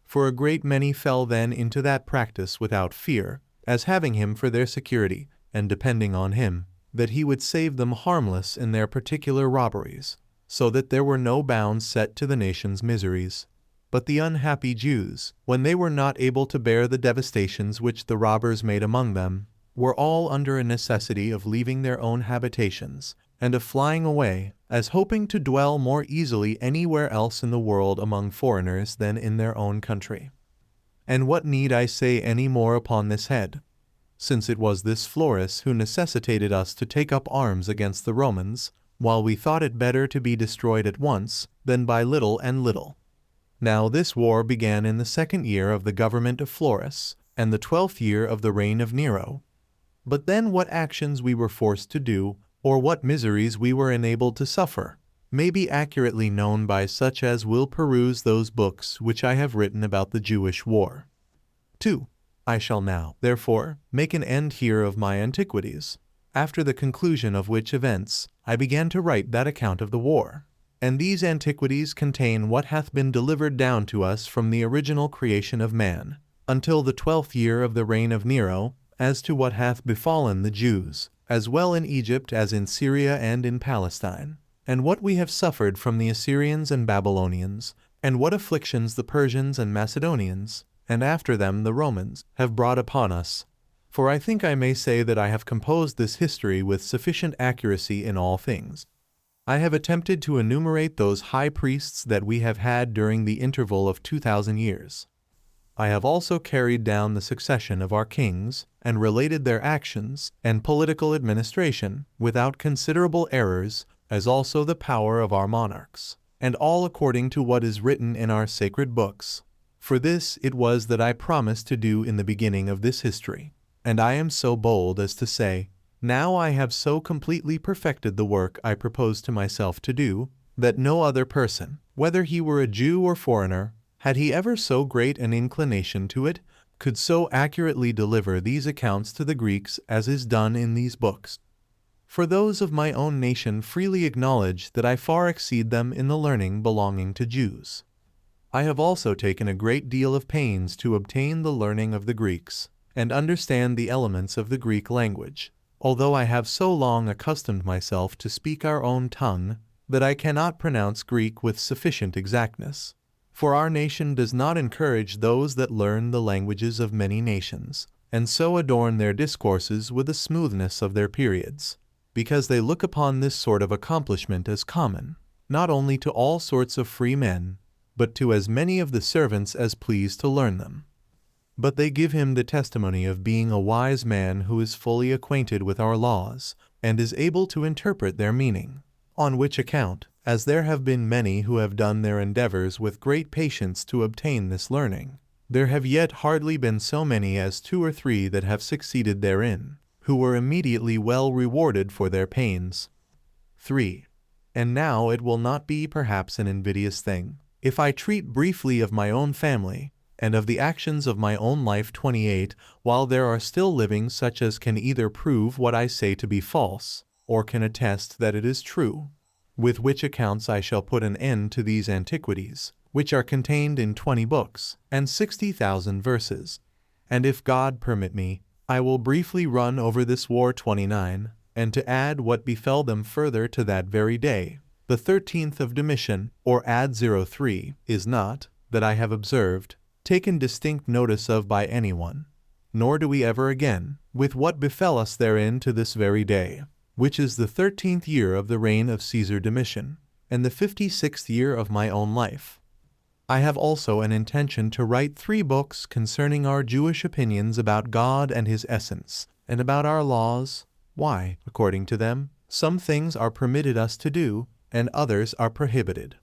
A: For a great many fell then into that practice without fear, as having him for their security, and depending on him, that he would save them harmless in their particular robberies, so that there were no bounds set to the nation's miseries. But the unhappy Jews, when they were not able to bear the devastations which the robbers made among them, were all under a necessity of leaving their own habitations, and of flying away, as hoping to dwell more easily anywhere else in the world among foreigners than in their own country. And what need I say any more upon this head? Since it was this Florus who necessitated us to take up arms against the Romans, while we thought it better to be destroyed at once than by little and little. Now this war began in the 2nd year of the government of Florus, and the 12th year of the reign of Nero. But then what actions we were forced to do, or what miseries we were enabled to suffer, may be accurately known by such as will peruse those books which I have written about the Jewish war. 2. I shall now, therefore, make an end here of my antiquities, after the conclusion of which events I began to write that account of the war. And these antiquities contain what hath been delivered down to us from the original creation of man, until the 12th year of the reign of Nero, as to what hath befallen the Jews, as well in Egypt as in Syria and in Palestine, and what we have suffered from the Assyrians and Babylonians, and what afflictions the Persians and Macedonians, and after them the Romans, have brought upon us. For I think I may say that I have composed this history with sufficient accuracy in all things. I have attempted to enumerate those high priests that we have had during the interval of 2,000 years. I have also carried down the succession of our kings, and related their actions and political administration, without considerable errors, as also the power of our monarchs, and all according to what is written in our sacred books. For this it was that I promised to do in the beginning of this history, and I am so bold as to say, now I have so completely perfected the work I proposed to myself to do, that no other person, whether he were a Jew or foreigner, had he ever so great an inclination to it, could so accurately deliver these accounts to the Greeks as is done in these books. For those of my own nation freely acknowledge that I far exceed them in the learning belonging to Jews. I have also taken a great deal of pains to obtain the learning of the Greeks, and understand the elements of the Greek language, although I have so long accustomed myself to speak our own tongue, that I cannot pronounce Greek with sufficient exactness. For our nation does not encourage those that learn the languages of many nations, and so adorn their discourses with the smoothness of their periods, because they look upon this sort of accomplishment as common, not only to all sorts of free men, but to as many of the servants as please to learn them. But they give him the testimony of being a wise man who is fully acquainted with our laws, and is able to interpret their meaning. On which account, as there have been many who have done their endeavors with great patience to obtain this learning, there have yet hardly been so many as 2 or 3 that have succeeded therein, who were immediately well rewarded for their pains. 3. And now it will not be perhaps an invidious thing, if I treat briefly of my own family, and of the actions of my own life 28, while there are still living such as can either prove what I say to be false, or can attest that it is true. With which accounts I shall put an end to these antiquities, which are contained in 20 books, and 60,000 verses. And if God permit me, I will briefly run over this war 29, and to add what befell them further to that very day, the 13th of Domitian, or ad 03, is not, that I have observed, taken distinct notice of by anyone, nor do we ever again, with what befell us therein to this very day, which is the 13th year of the reign of Caesar Domitian, and the 56th year of my own life. I have also an intention to write 3 books concerning our Jewish opinions about God and His essence, and about our laws, why, according to them, some things are permitted us to do, and others are prohibited.